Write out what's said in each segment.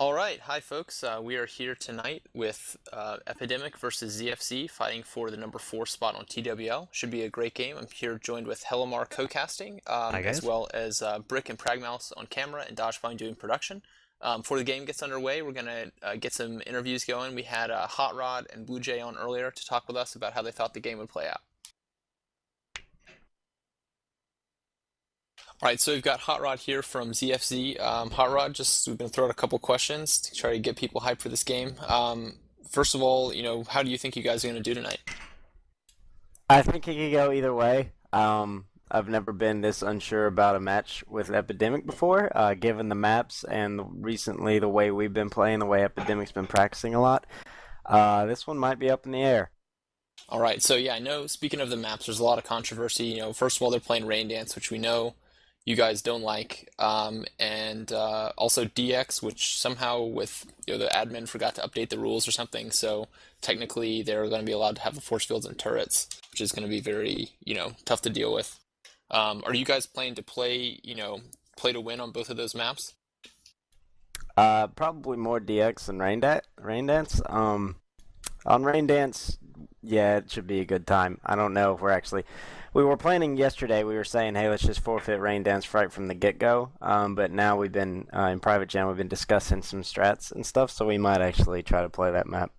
All right, hi folks. We are here tonight with Epidemic versus ZFZ fighting for the number 4 spot on TWL. Should be a great game. I'm here joined with Hellamar co-casting, Hi as guys. well as Brick and Pragmouse on camera and Dodgebine doing production. Before the game gets underway, we're gonna get some interviews going. We had Hot Rod and Blue Jay on earlier to talk with us about how they thought the game would play out. All right, so we've got Hot Rod here from ZFZ. Hot Rod, just we've been throwing a couple questions to try to get people hyped for this game. First of all, how do you think you guys are going to do tonight? I think it could go either way. I've never been this unsure about a match with Epidemic before, given the maps and recently the way we've been playing, the way Epidemic's been practicing a lot. This one might be up in the air. All right, so yeah, I know. Speaking of the maps, there's a lot of controversy. First of all, they're playing Raindance, which we know you guys don't like, and also DX, which somehow with the admin forgot to update the rules or something. So technically, they're going to be allowed to have the force fields and turrets, which is going to be very tough to deal with. Are you guys planning to play to win on both of those maps? Probably more DX than Raindance. On Raindance, yeah, it should be a good time. I don't know if we're actually. We were planning yesterday. We were saying, hey, let's just forfeit Raindance right from the get-go. But now we've been in private jam. We've been discussing some strats and stuff, so we might actually try to play that map.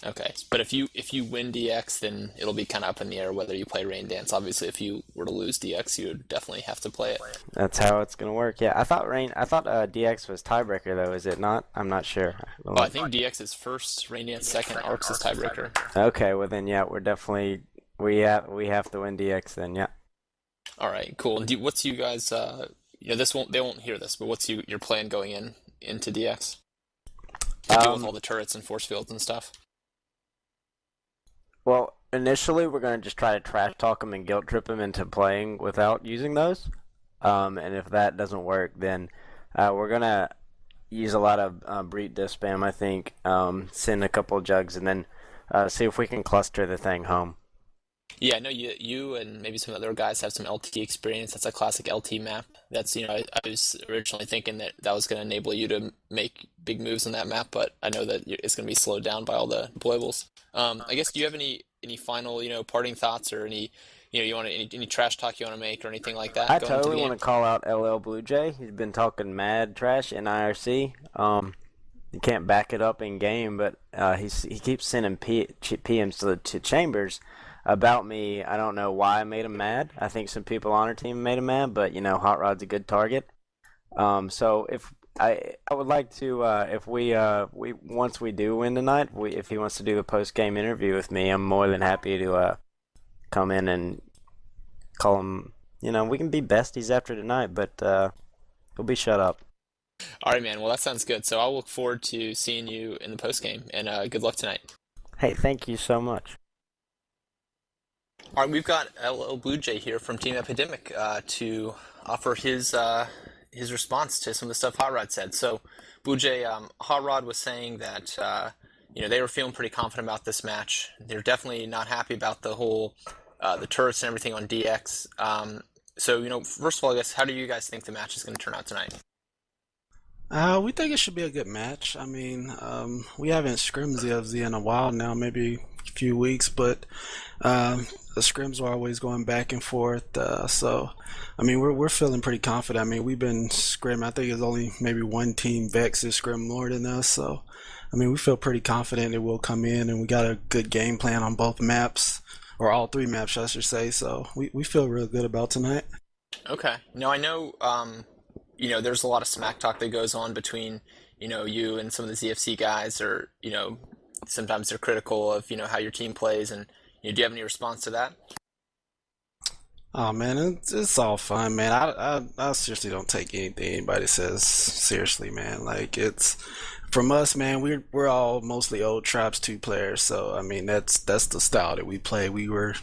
Okay, but if you win DX, then it'll be kind of up in the air whether you play Raindance. Obviously, if you were to lose DX, you would definitely have to play it. That's how it's gonna work. Yeah, I thought DX was tiebreaker though. Is it not? I'm not sure. Well, I think DX is first, Raindance second, Arcs is tiebreaker. Okay, well then, yeah, we're definitely we have to win DX then. Yeah. All right, cool. And what's you guys? This won't they won't hear this, but what's your plan going into DX to deal with all Um. the turrets and force fields and stuff? Well, initially we're gonna just try to trash talk them and guilt trip them into playing without using those. And if that doesn't work, then we're gonna use a lot of breed diff spam. I think send a couple jugs and then see if we can cluster the thing home. Yeah, I know you and maybe some other guys have some LT experience. That's a classic LT map. That's I was originally thinking that was going to enable you to make big moves on that map, but I know that it's going to be slowed down by all the deployables. I guess do you have any final parting thoughts or any you want any trash talk you want to make or anything like that I going into the totally want game? to call out LL Blue Jay. He's been talking mad trash in IRC. You can't back it up in game, but he keeps sending PMs to Chambers about me. I don't know why I made him mad. I think some people on our team made him mad, but Hot Rod's a good target. So if I would like to if we once we do win tonight, if he wants to do the post game interview with me, I'm more than happy to come in and call him. We can be besties after tonight, but he'll be shut up. All right, man. Well, that sounds good. So I'll look forward to seeing you in the post game, and good luck tonight. Hey, thank you so much. All right, we've got LL Blue Jay here from Team Epidemic to offer his response to some of the stuff Hot Rod said. So, Blue Jay, Hot Rod was saying that they were feeling pretty confident about this match. They're definitely not happy about the whole the turrets and everything on DX. So, first of all, I guess how do you guys think the match is going to turn out tonight? We think it should be a good match. I mean, we haven't scrimmed ZFZ in a while now, maybe a few weeks, but the scrims are always going back and forth. So, I mean, we're feeling pretty confident. I mean, we've been scrimming. I think it's only maybe one team Vex is scrim more than us. So, I mean, we feel pretty confident that we'll come in and we got a good game plan on both maps, or all three maps, I should say. So, we feel real good about tonight. Okay. Now I know there's a lot of smack talk that goes on between you and some of the ZFC guys, or sometimes they're critical of how your team plays, and do you have any response to that? Oh man, it's all fun, man. I seriously don't take anything anybody says seriously, man. Like it's from us, man. We're all mostly old traps two players, so I mean that's the style that we play. We were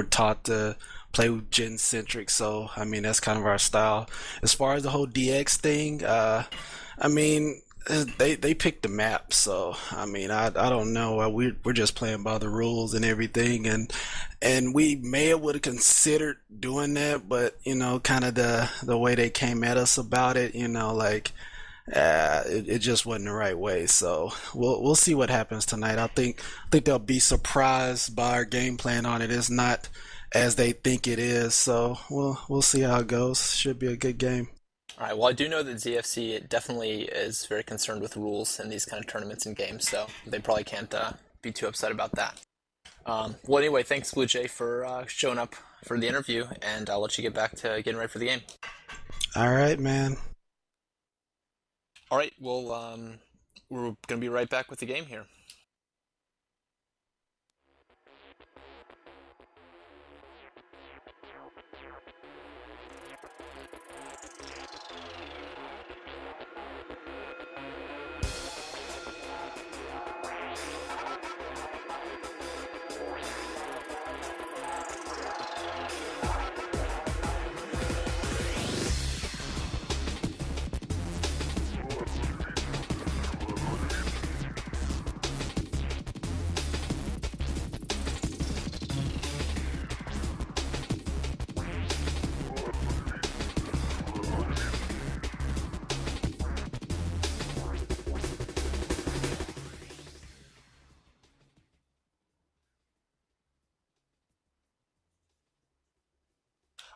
taught to play with gen centric, so I mean that's kind of our style. As far as the whole DX thing, I mean they picked the map, so I mean I don't know. We're just playing by the rules and everything, and we may have would have considered doing that, but kind of the way they came at us about it, like it just wasn't the right way. So we'll see what happens tonight. I think they'll be surprised by our game plan on it. It's not as they think it is. So we'll see how it goes. Should be a good game. All right. Well, I do know that ZFC definitely is very concerned with rules in these kind of tournaments and games, so they probably can't be too upset about that. Well, anyway, thanks, Blue Jay, for showing up for the interview, and I'll let you get back to getting ready for the game. All right, man. All right. Well, we're going to be right back with the game here.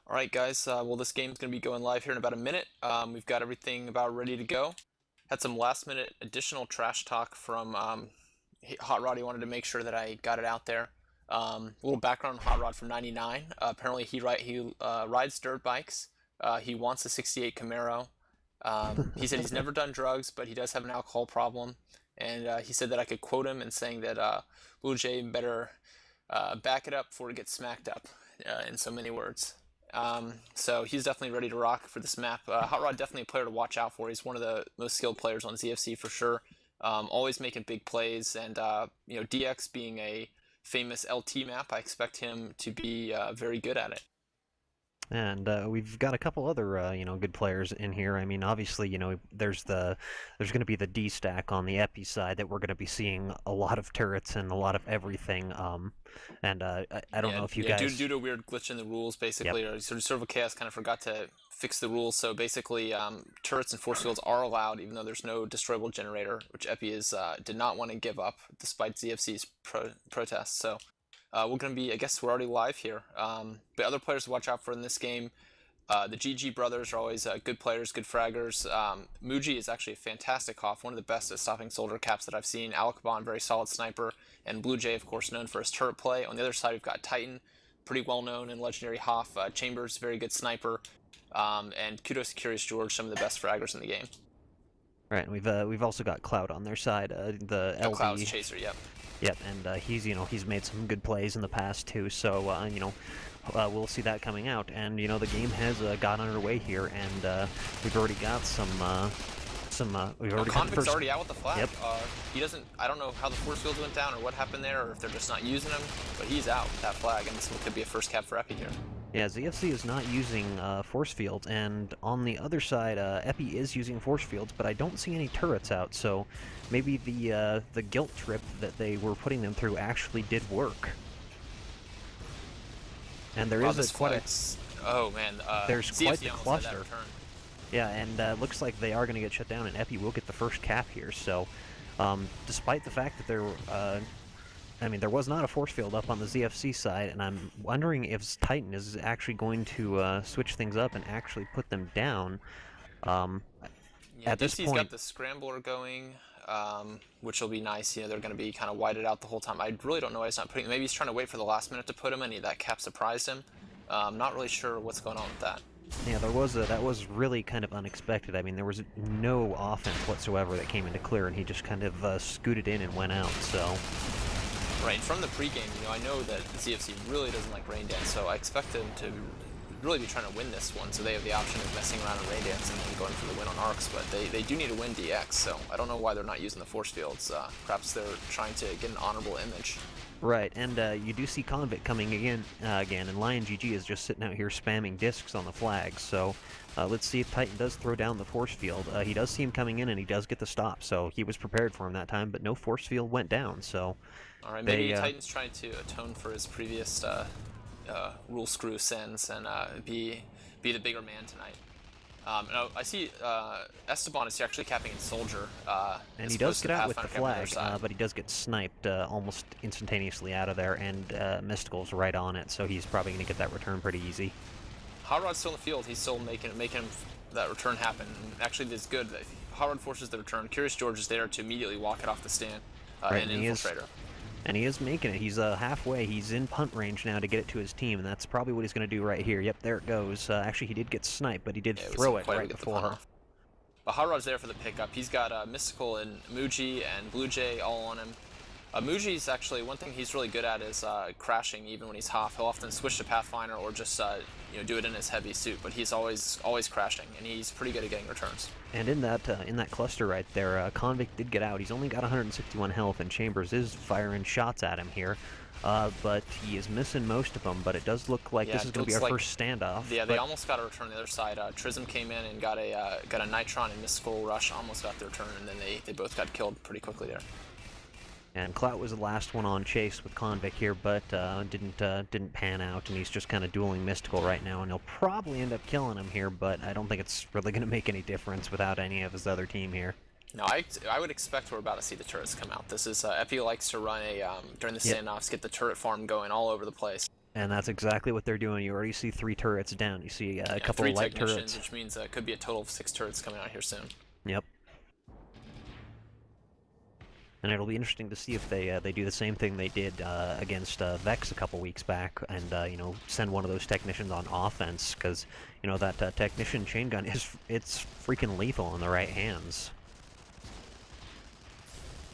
All right, guys. Well, this game's going to be going live here in about a minute. We've got everything about ready to go. Had some last-minute additional trash talk from Hot Rod. He wanted to make sure that I got it out there. A little background on Hot Rod from '99. Apparently, he rides dirt bikes. He wants a '68 Camaro. He said he's never done drugs, but he does have an alcohol problem. And he said that I could quote him in saying that Blue Jay better back it up before it gets smacked up, in so many words. So he's definitely ready to rock for this map. Hot Rod definitely a player to watch out for. He's one of the most skilled players on ZFC for sure. Always making big plays, and DX being a famous LT map, I expect him to be very good at it. And we've got a couple other, good players in here. I mean, obviously, there's going to be the D stack on the Epi side that we're going to be seeing a lot of turrets and a lot of everything. And I don't know if you guys due to a weird glitch in the rules, basically, or sort of Chaos kind of forgot to fix the rules. So basically, turrets and force fields are allowed, even though there's no destroyable generator, which Epi did not want to give up despite ZFC's protests. So. We're going to be, I guess we're already live here. But other players to watch out for in this game, the GG brothers are always good players, good fraggers. Muji is actually a fantastic off, one of the best at stopping soldier caps that I've seen. Alakabon, very solid sniper. And Blue Jay, of course, known for his turret play. On the other side, we've got Titan, pretty well known and legendary Hoff. Chambers, very good sniper. And kudos to Curious George, some of the best fraggers in the game. Right, and we've also got Cloud on their side, the LD. Cloud's Chaser, yep. Yep, and he's made some good plays in the past too. So we'll see that coming out. And the game has got underway here, and we've already got some. We've already got the first. Already out with the flag. Yep. He doesn't. I don't know how the force fields went down or what happened there, or if they're just not using him. But he's out with that flag, and this could be a first cap for Epi here. Yeah, ZFC is not using force fields, and on the other side, Epi is using force fields, but I don't see any turrets out, so maybe the guilt trip that they were putting them through actually did work. And there is oh man, there's quite the cluster. Return. Yeah, and looks like they are going to get shut down, and Epi will get the first cap here. So, despite the fact that there was not a force field up on the ZFC side, and I'm wondering if Titan is actually going to switch things up and actually put them down. At this point, he's got the scrambler going, which will be nice. They're going to be kind of whited out the whole time. I really don't know why he's not putting. Maybe he's trying to wait for the last minute to put him, and that cap surprised him. Not really sure what's going on with that. Yeah, that was really kind of unexpected. I mean, there was no offense whatsoever that came into clear, and he just kind of scooted in and went out. So. Right, from the pregame, I know that ZFC really doesn't like Raindance, so I expect them to really be trying to win this one, so they have the option of messing around in Raindance and then going for the win on Arcs, but they do need to win DX, so I don't know why they're not using the force fields. Perhaps they're trying to get an honorable image. Right, and you do see Convict coming again, and Lion GG is just sitting out here spamming discs on the flag, so let's see if Titan does throw down the force field. He does see him coming in, and he does get the stop, so he was prepared for him that time, but no force field went down, so... Alright, maybe Titan's trying to atone for his previous rule screw sins and be the bigger man tonight. I see Esteban is actually capping in Soldier. And as he does opposed to get out with the Pathfinder capping on their flag, side. but he does get sniped almost instantaneously out of there, and Mystical's right on it, so he's probably going to get that return pretty easy. Hot Rod's still in the field. He's still making that return happen. Actually, it's good. Hot Rod forces the return. Curious George is there to immediately walk it off the stand. Right, and and Infiltrator. And he is making it. He's halfway. He's in punt range now to get it to his team, and that's probably what he's going to do right here. Yep, there it goes. Actually, he did get sniped, but he did throw it right before her. But Hot Rod's there for the pickup. He's got Mystical and Muji and Blue Jay all on him. Muji's actually, one thing he's really good at is crashing even when he's half. He'll often switch to Pathfinder or just do it in his heavy suit, but he's always crashing, and he's pretty good at getting returns. And in that cluster right there, Convict did get out. He's only got 161 health, and Chambers is firing shots at him here. But he is missing most of them, but it does look like this is going to be our first standoff. Yeah, they almost got a return on the other side. Trism came in and got a Nitron, and Mystical Rush almost got the return, and then they both got killed pretty quickly there. And Clout was the last one on Chase with Convict here, but didn't pan out, and he's just kind of dueling Mystical right now, and he'll probably end up killing him here, but I don't think it's really going to make any difference without any of his other team here. No, I would expect we're about to see the turrets come out. This is Epi likes to run during the standoffs, get the turret farm going all over the place. And that's exactly what they're doing. You already see 3 turrets down. You see a couple of light turrets, which means it could be a total of 6 turrets coming out here soon. Yep. And it'll be interesting to see if they do the same thing they did against Vex a couple weeks back, and send one of those technicians on offense, because that technician chain gun it's freaking lethal in the right hands.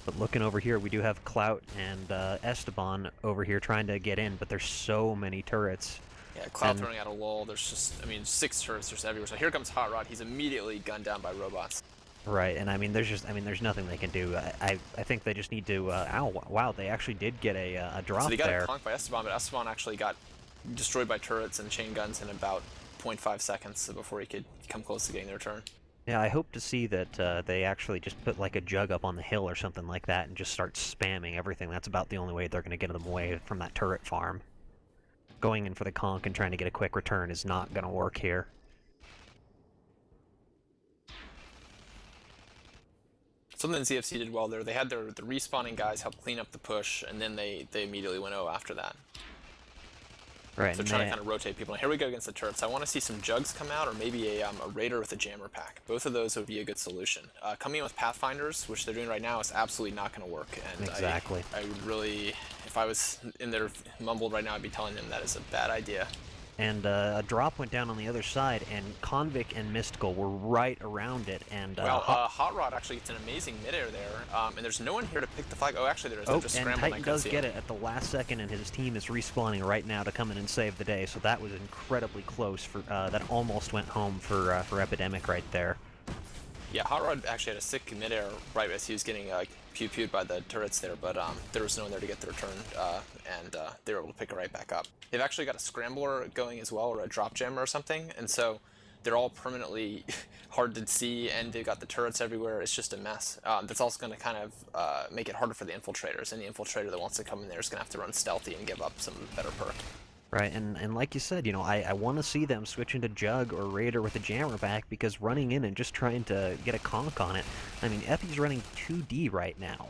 But looking over here, we do have Clout and Esteban over here trying to get in, but there's so many turrets. Yeah, Clout throwing out a lull. There's just, 6 turrets just everywhere. So here comes Hot Rod. He's immediately gunned down by robots. Right, and there's nothing they can do. I think they just need to. Wow, they actually did get a drop there. So they got a conk by Esteban, but Esteban actually got destroyed by turrets and chain guns in about 0.5 seconds before he could come close to getting their turn. Yeah, I hope to see that they actually just put like a jug up on the hill or something like that and just start spamming everything. That's about the only way they're going to get them away from that turret farm. Going in for the conk and trying to get a quick return is not going to work here. Something ZFZ did well there. They had the respawning guys help clean up the push, and then they immediately went after that. Right. So trying to kind of rotate people. And here we go against the turrets. I want to see some jugs come out, or maybe a Raider with a jammer pack. Both of those would be a good solution. Coming in with Pathfinders, which they're doing right now, is absolutely not going to work. And exactly. I would really, if I was in there mumbled right now, I'd be telling them that is a bad idea. And a drop went down on the other side, and Convict and Mystical were right around it. And Hot Rod actually gets an amazing midair there, and there's no one here to pick the flag. Oh, actually, there is. Oh, and Titan does get it at the last second, and his team is respawning right now to come in and save the day. So that was incredibly close. That almost went home for ePidemic right there. Yeah, Hot Rod actually had a sick midair right as he was getting pew-pewed by the turrets there, but there was no one there to get the return, and they were able to pick it right back up. They've actually got a scrambler going as well, or a drop jammer or something, and so they're all permanently hard to see, and they've got the turrets everywhere. It's just a mess. That's also going to kind of make it harder for the infiltrators, and the infiltrator that wants to come in there is going to have to run stealthy and give up some better perk. Right, and like you said, I want to see them switch into Jug or Raider with a jammer back, because running in and just trying to get a conk on it, Epi's running 2D right now.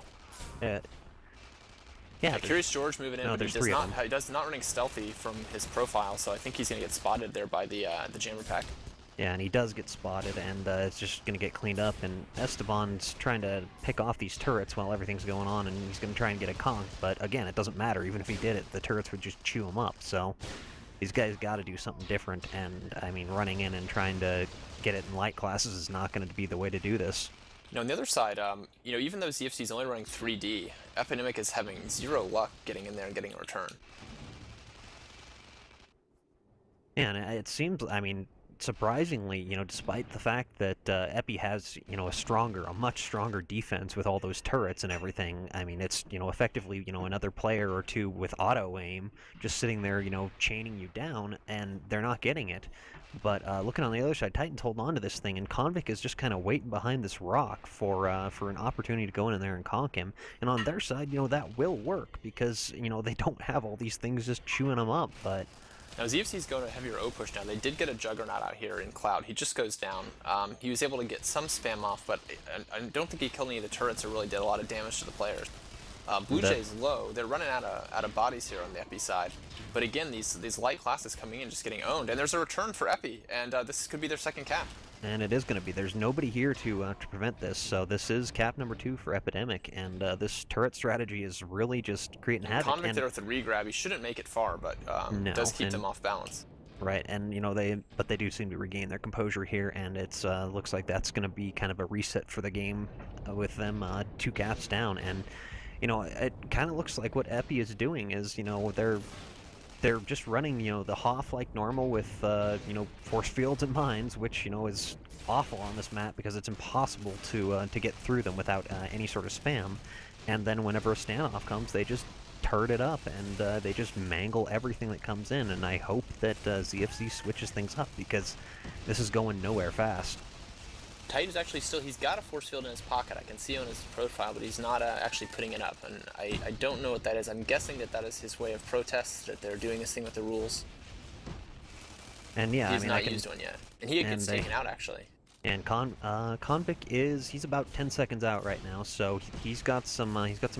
Yeah, Curious George moving in, no, but he does not running stealthy from his profile, so I think he's going to get spotted there by the jammer pack. Yeah, and he does get spotted, and it's just going to get cleaned up, and Esteban's trying to pick off these turrets while everything's going on, and he's going to try and get a conk, but again, it doesn't matter. Even if he did it, the turrets would just chew him up, so these guys got to do something different, and running in and trying to get it in light classes is not going to be the way to do this. On the other side, even though ZFC's only running 3D, ePidemic is having 0 luck getting in there and getting a return. Yeah, and it seems, surprisingly, despite the fact that Epi has, a much stronger defense with all those turrets and everything, it's, effectively, another player or two with auto aim just sitting there, chaining you down, and they're not getting it. But looking on the other side, Titan's holding on to this thing, and Convict is just kind of waiting behind this rock for an opportunity to go in there and conk him. And on their side, that will work, because, they don't have all these things just chewing them up, but Now ZFC's going to heavier O push now. They did get a Juggernaut out here in Cloud. He just goes down. He was able to get some spam off, but I don't think he killed any of the turrets or really did a lot of damage to the players. Blue Jay's low. They're running out of bodies here on the Epi side. But again, these light classes coming in just getting owned. And there's a return for Epi, and this could be their second cap. And it is going to be. There's nobody here to prevent this, so this is cap number 2 for Epidemic, and this turret strategy is really just creating havoc. Convict there with the regrab. He shouldn't make it far, but does keep them off balance. Right, and they do seem to regain their composure here, and it's looks like that's going to be kind of a reset for the game with them 2 caps down, and it kind of looks like what Epi is doing is they're just running, the Hoff like normal with, force fields and mines, which, is awful on this map because it's impossible to get through them without any sort of spam. And then whenever a standoff comes, they just turret it up and they just mangle everything that comes in. And I hope that ZFZ switches things up because this is going nowhere fast. Titan's actually he's got a force field in his pocket. I can see on his profile, but he's not actually putting it up. And I don't know what that is. I'm guessing that is his way of protest, that they're doing this thing with the rules. And yeah, he's not used one yet. And he gets taken out, actually. And Convict he's about 10 seconds out right now, so he's got some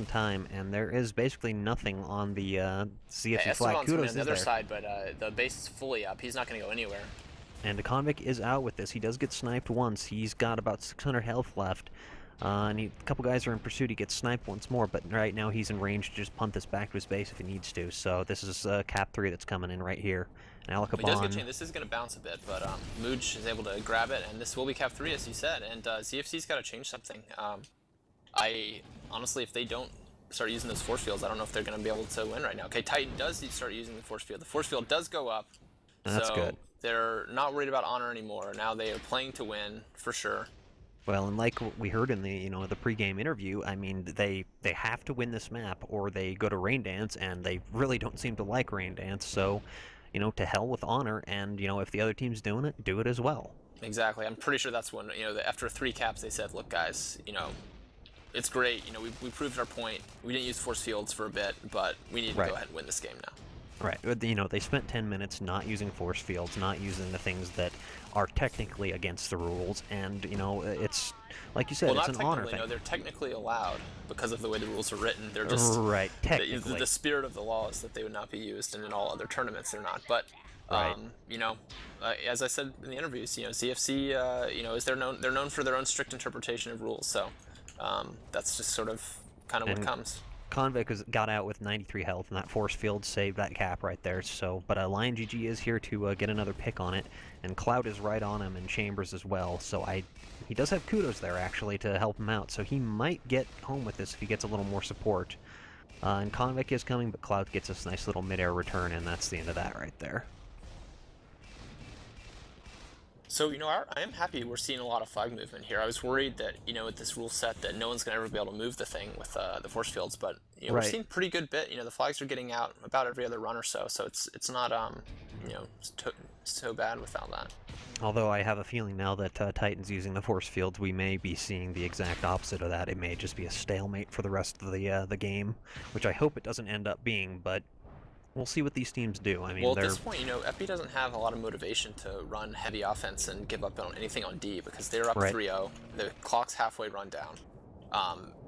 time, and there is basically nothing on the ZFZ flag. Kudos on the other side, but the base is fully up. He's not going to go anywhere. And the Convict is out with this. He does get sniped once. He's got about 600 health left. And a couple guys are in pursuit. He gets sniped once more, but right now he's in range to just punt this back to his base if he needs to. So this is cap 3 that's coming in right here. And this is going to bounce a bit, but Mooj is able to grab it, and this will be cap 3, as you said. And ZFC's got to change something. I honestly, if they don't start using those force fields, I don't know if they're going to be able to win right now. Okay, Titan does start using the force field. The force field does go up. That's good. They're not worried about honor anymore. Now they are playing to win, for sure. Well, and like we heard in the the pregame interview, I mean they have to win this map or they go to Raindance, and they really don't seem to like Raindance. So, to hell with honor, and if the other team's doing it, do it as well. Exactly. I'm pretty sure that's when after 3 caps they said, look guys, it's great. We proved our point. We didn't use force fields for a bit, but we need to go ahead and win this game now. Right, they spent 10 minutes not using force fields, not using the things that are technically against the rules, and, it's, like you said, it's an honor thing. They're technically allowed because of the way the rules are written. They're just... Right, technically. The spirit of the law is that they would not be used, and in all other tournaments they're not. But, as I said in the interviews, ZFC, they're known for their own strict interpretation of rules, so that's just sort of kind of what comes. Convict got out with 93 health, and that force field saved that cap right there. So, but Lion GG is here to get another pick on it, and Cloud is right on him, and Chambers as well. So he does have kudos there actually to help him out. So he might get home with this if he gets a little more support. And Convict is coming, but Cloud gets this nice little mid-air return, and that's the end of that right there. So, I am happy we're seeing a lot of flag movement here. I was worried that, with this rule set that no one's going to ever be able to move the thing with the force fields, but, we're seeing pretty good bit. The flags are getting out about every other run or so, so it's not, so bad without that. Although I have a feeling now that Titan's using the force fields, we may be seeing the exact opposite of that. It may just be a stalemate for the rest of the game, which I hope it doesn't end up being, but we'll see what these teams do. I mean, at this point, Epi doesn't have a lot of motivation to run heavy offense and give up on anything on D because they're up 3-0. The clock's halfway run down.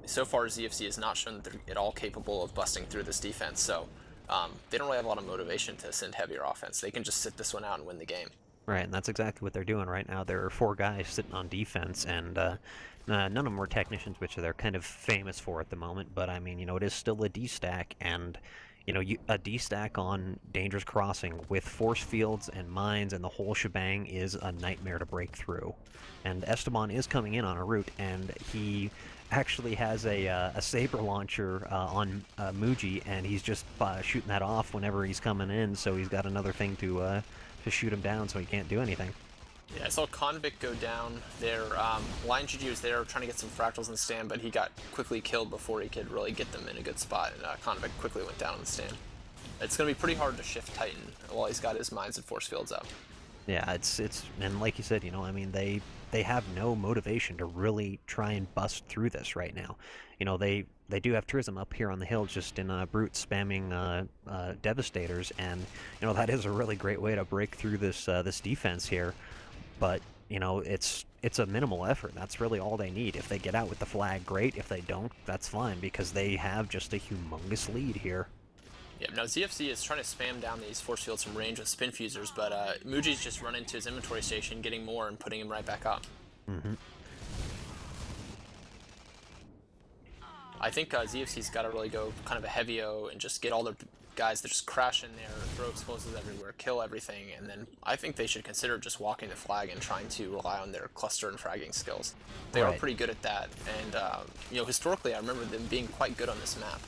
So far, ZFC has not shown that they're at all capable of busting through this defense, so they don't really have a lot of motivation to send heavier offense. They can just sit this one out and win the game. Right, and that's exactly what they're doing right now. There are 4 guys sitting on defense, and none of them were technicians, which they're kind of famous for at the moment, but I mean, it is still a D stack, and a D-stack on Dangerous Crossing with force fields and mines and the whole shebang is a nightmare to break through. And Esteban is coming in on a route, and he actually has a saber launcher on Muji, and he's just shooting that off whenever he's coming in, so he's got another thing to shoot him down so he can't do anything. Yeah, I saw Convict go down there. Lion GG was there trying to get some fractals in the stand, but he got quickly killed before he could really get them in a good spot, and Convict quickly went down in the stand. It's going to be pretty hard to shift Titan while he's got his mines and force fields up. Yeah, it's and like you said, I mean, they have no motivation to really try and bust through this right now. They do have Trism up here on the hill, just in brute spamming Devastators, and that is a really great way to break through this defense here. But it's a minimal effort. That's really all they need. If they get out with the flag, great. If they don't, that's fine, because they have just a humongous lead here. Yeah, now ZFZ is trying to spam down these force fields from range with spin fusers, but Muji's just run into his inventory station, getting more and putting him right back up. I think ZFC's got to really go kind of a heavy O and just get all their guys that just crash in there, throw explosives everywhere, kill everything, and then I think they should consider just walking the flag and trying to rely on their cluster and fragging skills. They are pretty good at that, and historically I remember them being quite good on this map.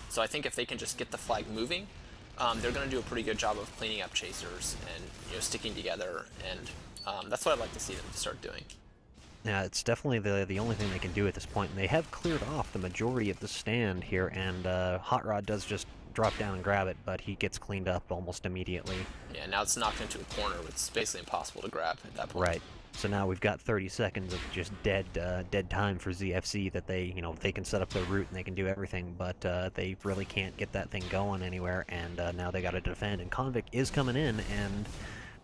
So I think if they can just get the flag moving, they're going to do a pretty good job of cleaning up chasers and sticking together, and that's what I'd like to see them start doing. Yeah, it's definitely the only thing they can do at this point, and they have cleared off the majority of the stand here, and Hot Rod does just drop down and grab it, but he gets cleaned up almost immediately. Yeah, now it's knocked into a corner. It's basically impossible to grab at that point. Right. So now we've got 30 seconds of just dead time for ZFC that they can set up their route and they can do everything, but they really can't get that thing going anywhere, and now they got to defend. And Convict is coming in, and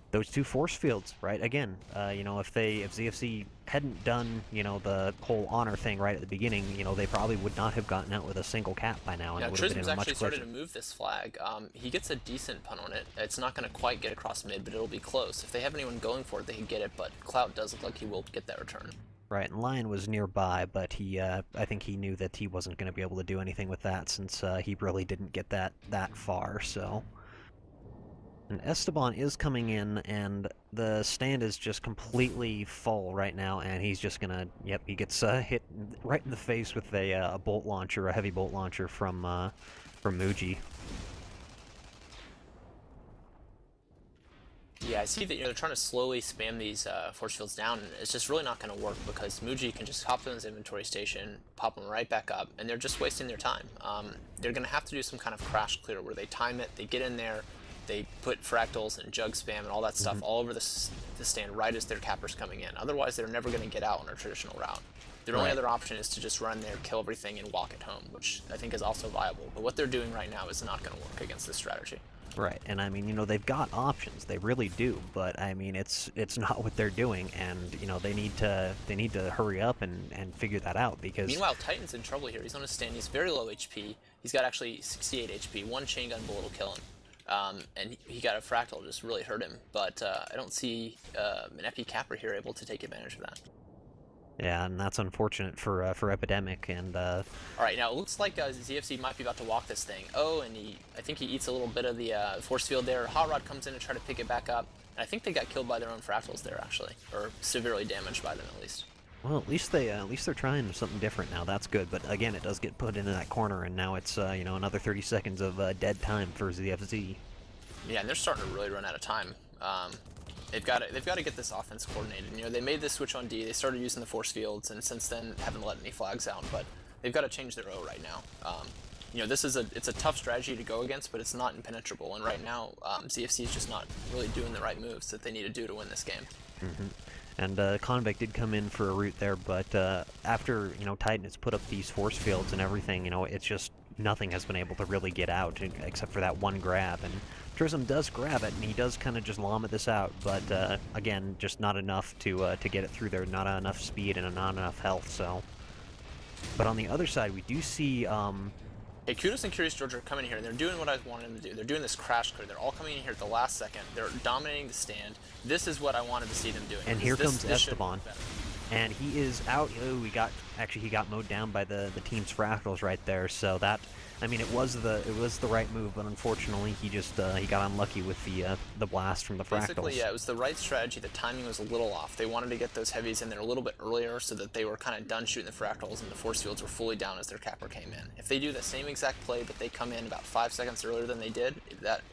those two force fields, right? Again, if ZFC hadn't done the whole honor thing right at the beginning, they probably would not have gotten out with a single cap by now. And yeah, it would have been Trism's a much actually closer. started to move this flag. He gets a decent punt on it. It's not going to quite get across mid, but it'll be close. If they have anyone going for it, they can get it, but Cloud does look like he will get that return. Right, and Lion was nearby, but I think he knew that he wasn't going to be able to do anything with that, since he really didn't get that far, so... And Esteban is coming in, and the stand is just completely full right now, and he's just gonna, he gets hit right in the face with a bolt launcher, a heavy bolt launcher from Muji. Yeah, I see that they're trying to slowly spam these force fields down, and it's just really not going to work because Muji can just hop in his inventory station, pop them right back up, and they're just wasting their time. They're going to have to do some kind of crash clear where they time it, they get in there, they put fractals and jug spam and all that stuff all over the stand right as their capper's coming in. Otherwise, they're never going to get out on a traditional route. Their only other option is to just run there, kill everything, and walk it home, which I think is also viable. But what they're doing right now is not going to work against this strategy. Right, and I mean, they've got options, they really do, but I mean, it's not what they're doing, and they need to hurry up and figure that out, because meanwhile, Titan's in trouble here. He's on a stand. He's very low HP. He's got actually 68 HP. One chain gun bullet will kill him. And he got a fractal, just really hurt him, but I don't see an Epi Capper here able to take advantage of that. Yeah, and that's unfortunate for ePidemic, and Alright, now it looks like ZFC might be about to walk this thing. Oh, and I think he eats a little bit of the force field there. Hot Rod comes in to try to pick it back up, and I think they got killed by their own fractals there, actually, or severely damaged by them, at least. well, at least they're trying something different now. That's good, but again, it does get put into that corner, and now it's another 30 seconds of dead time for ZFZ. Yeah, and they're starting to really run out of time. They've got to get this offense coordinated. They made this switch on D. They started using the force fields, and since then haven't let any flags out. But they've got to change their O right now. It's a tough strategy to go against, but it's not impenetrable. And right now, ZFC is just not really doing the right moves that they need to do to win this game. And Convict did come in for a route there, but after Titan has put up these force fields and everything, it's just nothing has been able to really get out except for that one grab. And Trism does grab it, and he does kind of just llama this out, but again, just not enough to get it through there. Not enough speed and not enough health. So, but on the other side, we do see. Hey, Kudos and Curious George are coming here, and they're doing what I wanted them to do. They're doing this crash clear. They're all coming in here at the last second. They're dominating the stand. This is what I wanted to see them doing. And here comes Esteban. And he is out. Oh, he got mowed down by the team's fractals right there. So that, I mean, it was the right move, but unfortunately he just he got unlucky with the blast from the fractals. Basically, yeah, it was the right strategy. The timing was a little off. They wanted to get those heavies in there a little bit earlier so that they were kind of done shooting the fractals and the force fields were fully down as their capper came in. If they do the same exact play, but they come in about 5 seconds earlier than they did,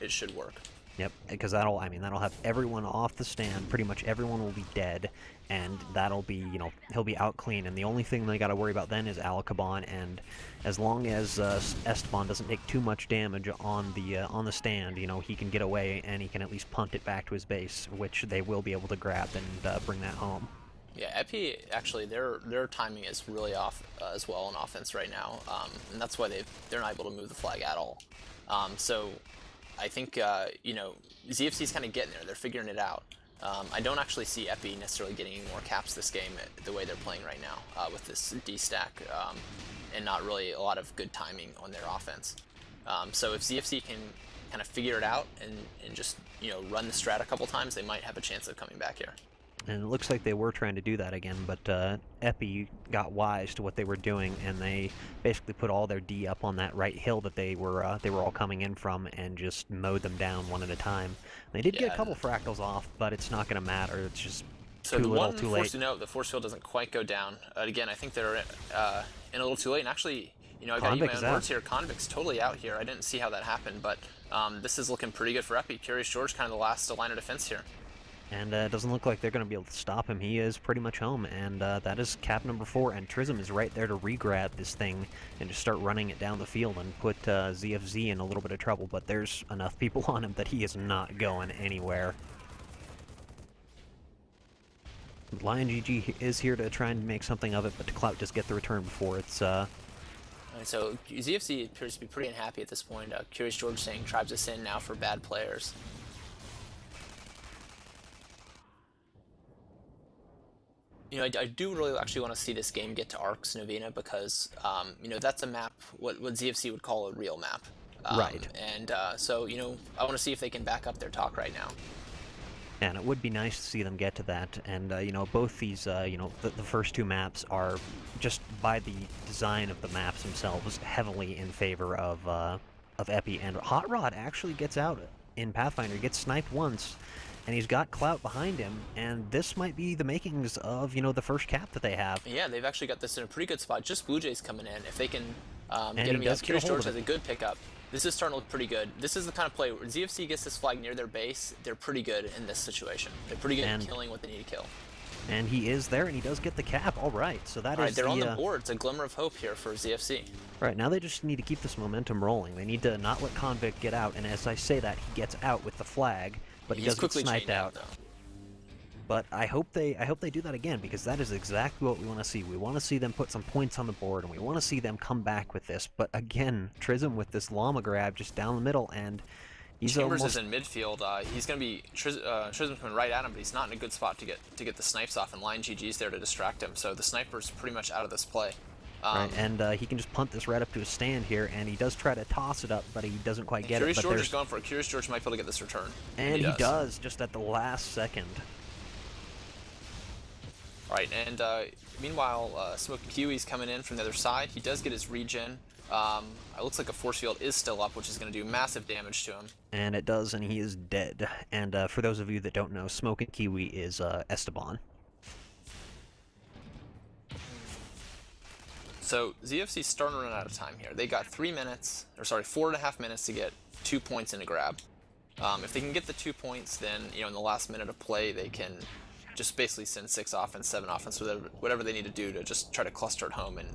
it should work. Yep, because that'll have everyone off the stand. Pretty much everyone will be dead, and that'll be, he'll be out clean. And the only thing they got to worry about then is Alakabon. And as long as Esteban doesn't take too much damage on the stand, he can get away and he can at least punt it back to his base, which they will be able to grab and bring that home. Yeah, Epi, actually, their timing is really off as well on offense right now, and that's why they're not able to move the flag at all. So I think, ZFC's kind of getting there. They're figuring it out. I don't actually see Epi necessarily getting any more caps this game the way they're playing right now with this D-stack and not really a lot of good timing on their offense. So if ZFC can kind of figure it out and just, run the strat a couple times, they might have a chance of coming back here. And it looks like they were trying to do that again, but Epi got wise to what they were doing, and they basically put all their D up on that right hill that they were all coming in from, and just mowed them down one at a time. They did get a couple fractals off, but it's not going to matter. It's just too little, too late. So the force field doesn't quite go down. Again, I think they're in a little too late. And actually, I got you my own words here. Convict's totally out here. I didn't see how that happened, but this is looking pretty good for Epi. Curious George kind of the last line of defense here. And it doesn't look like they're going to be able to stop him. He is pretty much home, and that is cap number 4, and Trism is right there to re-grab this thing and just start running it down the field and put ZFZ in a little bit of trouble, but there's enough people on him that he is not going anywhere. Lion GG is here to try and make something of it, but Clout does get the return before it's... And so ZFC appears to be pretty unhappy at this point. Curious George saying tribes us in now for bad players. I do really actually want to see this game get to Arcs Novena because, that's a map, what ZFC would call a real map. Right. And so, I want to see if they can back up their talk right now. And it would be nice to see them get to that. And, both these, the first two maps are, just by the design of the maps themselves, heavily in favor of Epi. And Hot Rod actually gets out in Pathfinder. He gets sniped once. And he's got Clout behind him, and this might be the makings of, the first cap that they have. Yeah, they've actually got this in a pretty good spot. Just Blue Jays coming in. If they can get him, Curious George has a good pickup. This is starting to look pretty good. This is the kind of play where ZFC gets this flag near their base, they're pretty good in this situation. They're pretty good at killing what they need to kill. And he is there, and he does get the cap. All right, so that is they're on the board. It's a glimmer of hope here for ZFC. Right, now they just need to keep this momentum rolling. They need to not let Convict get out, and as I say that, he gets out with the flag, but he does get sniped out. But I hope they do that again, because that is exactly what we want to see. We want to see them put some points on the board, and we want to see them come back with this. But again, Trism with this llama grab just down the middle, and he's Chambers is in midfield. He's going to be Trism's coming right at him, but he's not in a good spot to get the snipes off, and Lion GG's there to distract him. So the sniper's pretty much out of this play. Right, and he can just punt this right up to his stand here, and he does try to toss it up, but he doesn't quite get Curious it. George is going for it. Curious George might be able to get this return. And he does, just at the last second. Alright, and meanwhile, Smoke Kiwi's coming in from the other side. He does get his regen. It looks like a force field is still up, which is going to do massive damage to him. And it does, and he is dead. And for those of you that don't know, Smoke and Kiwi is Esteban. So ZFC's starting to run out of time here. They got 4.5 minutes to get 2 points in a grab. If they can get the 2 points, then in the last minute of play they can just basically send 6 offense, 7 offense, whatever they need to do to just try to cluster it home and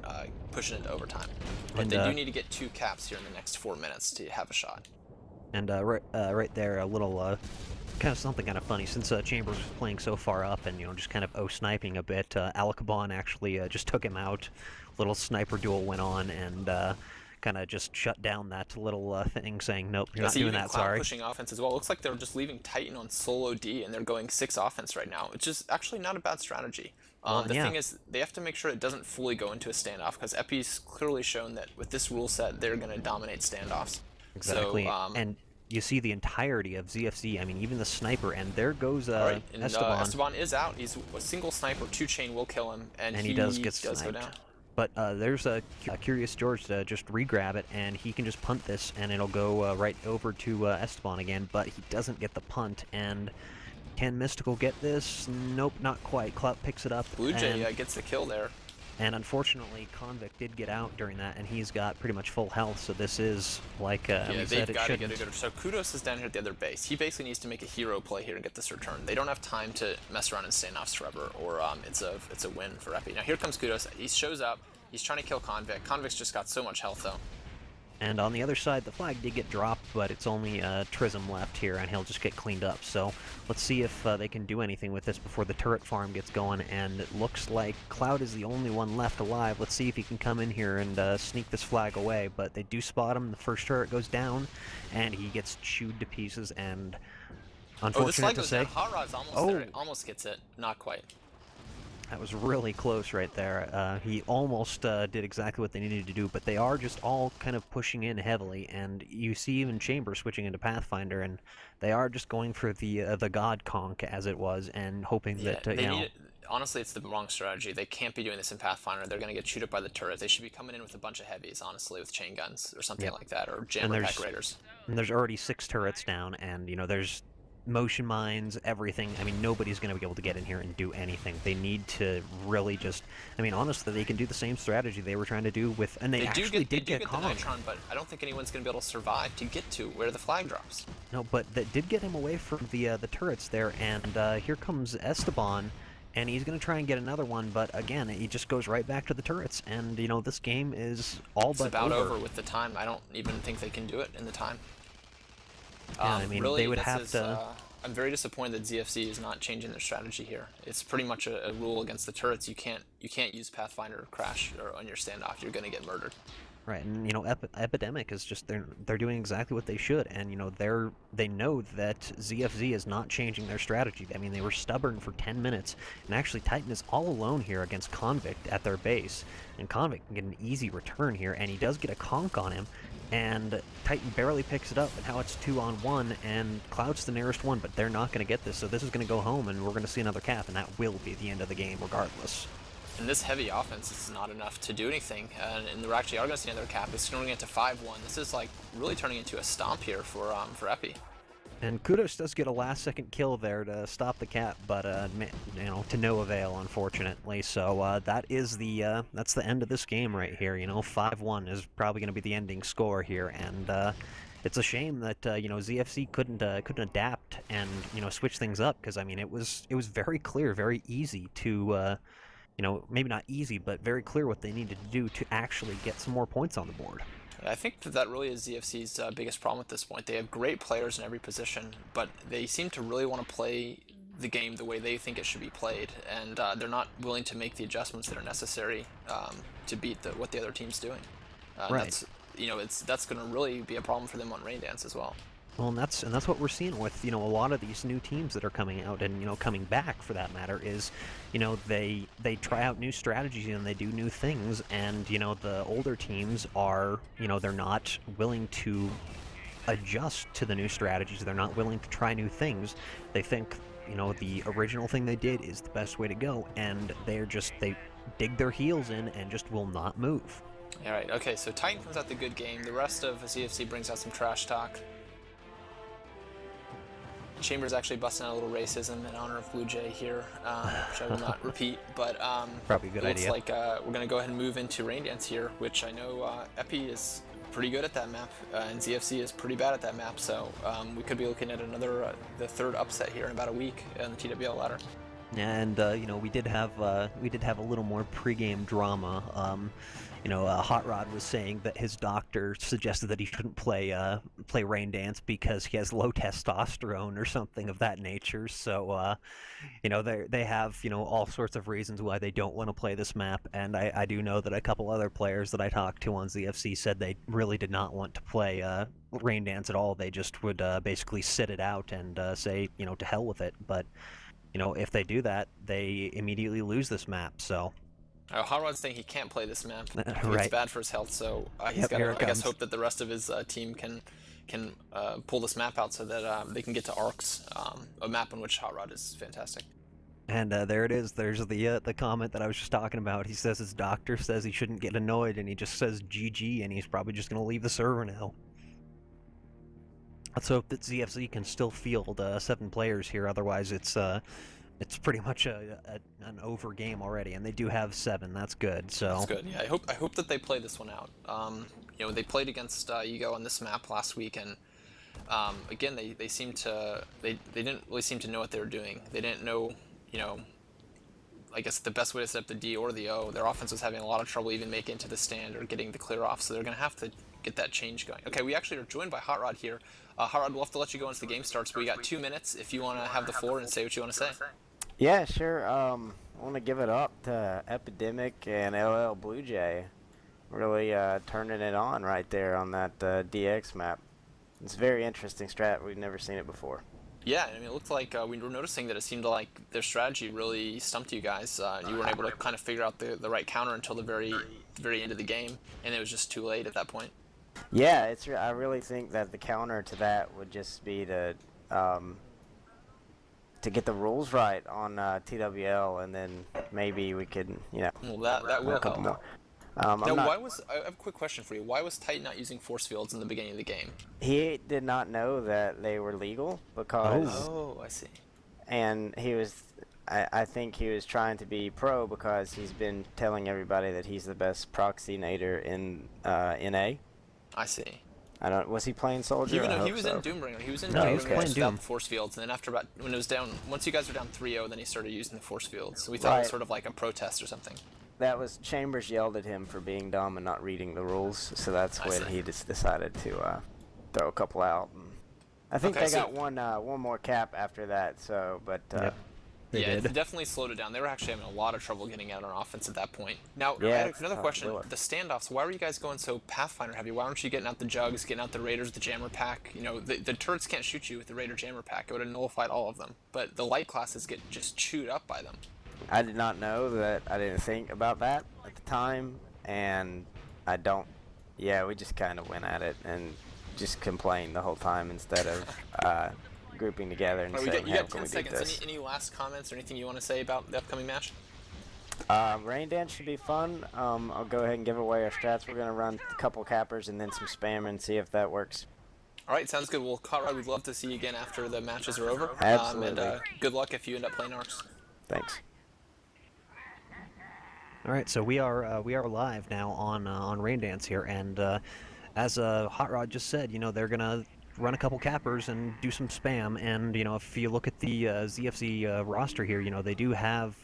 push it into overtime. But they do need to get 2 caps here in the next 4 minutes to have a shot. And right there, a little kind of something kind of funny. Since Chambers was playing so far up and just kind of sniping a bit, Alakabon actually just took him out. Little sniper duel went on, and kind of just shut down that little thing, saying, nope, you're not doing that, sorry. Pushing offense as well. Looks like they're just leaving Titan on solo D, and they're going 6 offense right now, which is actually not a bad strategy. The thing is, they have to make sure it doesn't fully go into a standoff, because Epi's clearly shown that with this rule set, they're going to dominate standoffs. Exactly, so, and you see the entirety of ZFZ, I mean, even the sniper, and there goes Esteban. Esteban is out. He's a single sniper, 2 chain will kill him, and he does go down. But there's a Curious George to just re-grab it, and he can just punt this, and it'll go right over to Esteban again, but he doesn't get the punt, and can Mystical get this? Nope, not quite. Clout picks it up. Blue Jay gets the kill there. And unfortunately, Convict did get out during that, and he's got pretty much full health, so this is, like we said, it shouldn't. So Kudos is down here at the other base. He basically needs to make a hero play here and get this return. They don't have time to mess around in standoffs forever, or it's a win for Epi. Now here comes Kudos. He shows up. He's trying to kill Convict. Convict's just got so much health, though. And on the other side, the flag did get dropped, but it's only Trism left here, and he'll just get cleaned up. So let's see if they can do anything with this before the turret farm gets going, and it looks like Cloud is the only one left alive. Let's see if he can come in here and sneak this flag away, but they do spot him. The first turret goes down, and he gets chewed to pieces, and unfortunate to say... Hot Rod's almost there. It almost gets it. Not quite. That was really close right there. He almost did exactly what they needed to do, but they are just all kind of pushing in heavily, and you see even Chamber switching into Pathfinder, and they are just going for the God Conk, as it was, and hoping that, you know... Honestly, it's the wrong strategy. They can't be doing this in Pathfinder. They're going to get chewed up by the turret. They should be coming in with a bunch of heavies, honestly, with chain guns or something like that, or jammer pack raiders. And there's already 6 turrets down, and, you know, there's motion mines, everything. I mean, nobody's going to be able to get in here and do anything. They need to really just... I mean, honestly, they can do the same strategy they were trying to do with... And they actually did get the Nitron, but I don't think anyone's going to be able to survive to get to where the flag drops. No, but that did get him away from the turrets there, and here comes Esteban, and he's going to try and get another one, but again, he just goes right back to the turrets, and, you know, this game is all but over. It's about over with the time. I don't even think they can do it in the time. Yeah, I mean, really, they would have to... I'm very disappointed that ZFZ is not changing their strategy here. It's pretty much a rule against the turrets. You can't use Pathfinder or Crash or on your standoff. You're going to get murdered. Right, and you know, Epidemic is just they're doing exactly what they should, and you know they know that ZFZ is not changing their strategy. I mean, they were stubborn for 10 minutes, and actually Titan is all alone here against Convict at their base, and Convict can get an easy return here, and he does get a conk on him, and Titan barely picks it up, and now it's 2-on-1, and Cloud's the nearest one, but they're not going to get this, so this is going to go home, and we're going to see another cap, and that will be the end of the game regardless. And this heavy offense is not enough to do anything, and we actually are going to see another cap. It's turning into 5-1. This is like really turning into a stomp here for Epi. And Kudos does get a last-second kill there to stop the cap, but you know, to no avail, unfortunately. So that is that's the end of this game right here. You know, 5-1 is probably going to be the ending score here, and it's a shame that you know, ZFC couldn't adapt and, you know, switch things up, because I mean, it was very clear, very easy to. You know, maybe not easy, but very clear what they needed to do to actually get some more points on the board. I think that really is ZFC's biggest problem at this point. They have great players in every position, but they seem to really want to play the game the way they think it should be played, and they're not willing to make the adjustments that are necessary to beat what the other team's doing. Right. That's going to really be a problem for them on Raindance as well. Well, and that's what we're seeing with, you know, a lot of these new teams that are coming out and, you know, coming back for that matter is, you know, they try out new strategies and they do new things, and, you know, the older teams are, you know, they're not willing to adjust to the new strategies. They're not willing to try new things. They think, you know, the original thing they did is the best way to go, and they dig their heels in and just will not move. All right. Okay. So Titan comes out the good game. The rest of ZFC brings out some trash talk. Chambers actually busting out a little racism in honor of Blue Jay here, which I will not repeat, but probably a good idea. It looks like we're going to go ahead and move into Raindance here, which I know Epi is pretty good at that map, and ZFC is pretty bad at that map, so we could be looking at another, the third upset here in about a week on the TWL ladder. And you know, we did have a little more pregame drama. You know, Hot Rod was saying that his doctor suggested that he shouldn't play Raindance because he has low testosterone or something of that nature. So, you know, they have, you know, all sorts of reasons why they don't want to play this map. And I do know that a couple other players that I talked to on ZFC said they really did not want to play Raindance at all. They just would basically sit it out and say, you know, to hell with it. But, you know, if they do that, they immediately lose this map. So. Hot Rod's saying he can't play this map. Right. It's bad for his health, so he's got to, I guess, hope that the rest of his team can pull this map out so that they can get to Arcs, a map in which Hot Rod is fantastic. And there it is. There's the comment that I was just talking about. He says his doctor says he shouldn't get annoyed, and he just says GG, and he's probably just going to leave the server now. Let's hope that ZFZ can still field 7 players here. Otherwise, it's it's pretty much an over game already, and they do have 7. That's good. So That's good. Yeah, I hope that they play this one out. They played against Ego on this map last week, and again, they seemed to they didn't really seem to know what they were doing. They didn't know, I guess the best way to set up the D or the O. Their offense was having a lot of trouble even making it to the stand or getting the clear off, so they're going to have to get that change going. Okay, we actually are joined by Hot Rod here. Hot Rod, we'll have to let you go once the game starts, but we got 2 minutes if you want to have the floor and say what you want to say. Yeah, sure. I want to give it up to ePidemic and LL Blue Jay. Really turning it on right there on that DX map. It's a very interesting strat. We've never seen it before. Yeah, I mean, it looked like we were noticing that it seemed like their strategy really stumped you guys. You weren't able to kind of figure out the right counter until the very end of the game, and it was just too late at that point. Yeah, I really think that the counter to that would just be to get the rules right on TWL, and then maybe we could, Well, that will help. more. Now, I have a quick question for you. Why was Titan not using force fields in the beginning of the game? He did not know that they were legal because. Oh, I see. And he was, I think he was trying to be pro because he's been telling everybody that he's the best proxinator in NA. I see. Was he playing Soldier? He was in Doombringer. He was in No, Doombringer he was playing without Doom. the force fields, and then after when it was down, once you guys were down 3-0, then he started using the force fields. So we thought it was Right. sort of like a protest or something. That was Chambers yelled at him for being dumb and not reading the rules, so that's I when see. he just decided to throw a couple out. And I think Okay, they so- got one more cap after that. So, but Yep. They Yeah, did. it definitely slowed it down. They were actually having a lot of trouble getting out on offense at that point. Now, Yeah, I had it's another tough question. to do it. The standoffs, why were you guys going so Pathfinder heavy? Why weren't you getting out the jugs, getting out the Raiders, the Jammer Pack? The turrets can't shoot you with the Raider Jammer Pack. It would have nullified all of them. But the light classes get just chewed up by them. I did not know that. I didn't think about that at the time, and I don't. Yeah, we just kind of went at it and just complained the whole time instead of grouping together and All right, saying, you "Hey, got can 10 we beat seconds. this?" Any last comments or anything you want to say about the upcoming match? Raindance should be fun. I'll go ahead and give away our stats. We're gonna run a couple cappers and then some spam and see if that works. All right, sounds good. Well, Conrad, we'd love to see you again after the matches are over. Absolutely. And good luck if you end up playing Arcs. Thanks. All right, so we are live now on Raindance here, and as Hot Rod just said, they're gonna run a couple cappers and do some spam, and if you look at the ZFZ roster here, they do have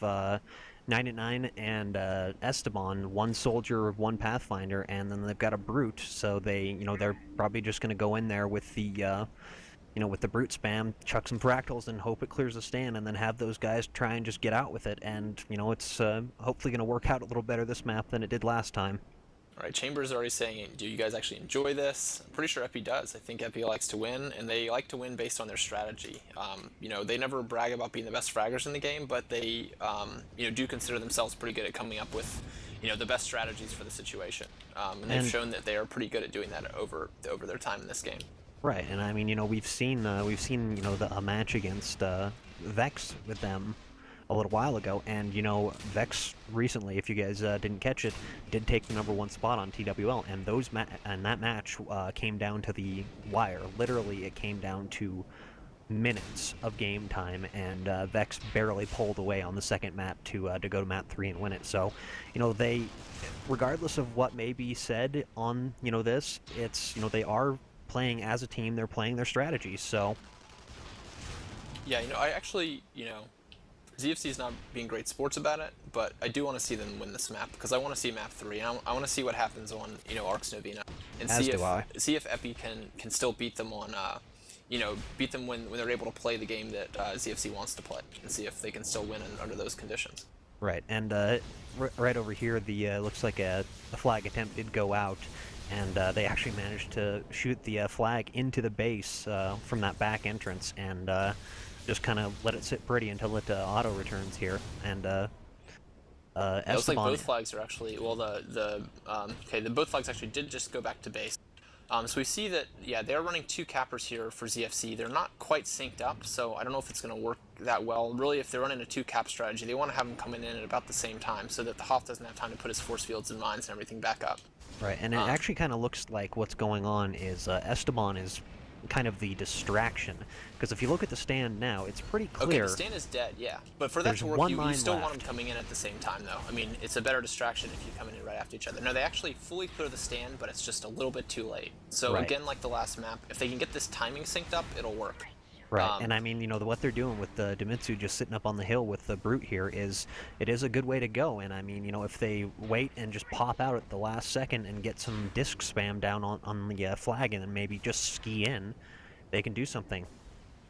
99 and Esteban, one soldier, one pathfinder, and then they've got a brute, so they're probably just gonna go in there with the with the brute spam, chuck some fractals and hope it clears the stand, and then have those guys try and just get out with it. And, it's hopefully going to work out a little better this map than it did last time. All right, Chambers is already saying, do you guys actually enjoy this? I'm pretty sure Epi does. I think Epi likes to win, and they like to win based on their strategy. They never brag about being the best fraggers in the game, but they, do consider themselves pretty good at coming up with, the best strategies for the situation. And they've shown that they are pretty good at doing that over their time in this game. Right, and I mean, we've seen a match against Vex with them a little while ago, and Vex recently, if you guys didn't catch it, did take the #1 spot on TWL, and that match came down to the wire. Literally, it came down to minutes of game time, and Vex barely pulled away on the second map to go to map 3 and win it. So, they, regardless of what may be said on this, it's they are playing as a team, they're playing their strategies, so... Yeah, I actually, ZFC is not being great sports about it, but I do want to see them win this map, because I want to see map 3, and I want to see what happens on, Arcs Novena, and see if Epi can still beat them on, beat them when they're able to play the game that ZFC wants to play, and see if they can still win under those conditions. Right, and right over here, the looks like a flag attempt did go out, and they actually managed to shoot the flag into the base from that back entrance, and just kind of let it sit pretty until it auto returns here. And It looks like both flags are actually the both flags actually did just go back to base. So we see that they're running 2 cappers here for ZFC. They're not quite synced up, so I don't know if it's going to work that well. Really, if they're running a 2 cap strategy, they want to have them coming in at about the same time, so that the Hoff doesn't have time to put his force fields and mines and everything back up. Right, and it actually kind of looks like what's going on is Esteban is kind of the distraction. Because if you look at the stand now, it's pretty Okay, clear. the stand is dead, yeah. But for that There's to work, one you mine still want left. them coming in at the same time, though. I mean, it's a better distraction if you come in right after each other. No, they actually fully clear the stand, but it's just a little bit too late. So Right. again, like the last map, if they can get this timing synced up, it'll work. Right, and I mean, you know, what they're doing with the Demitsu just sitting up on the hill with the Brute here is a good way to go. And I mean, you know, if they wait and just pop out at the last second and get some disc spam down on the flag and then maybe just ski in, they can do something.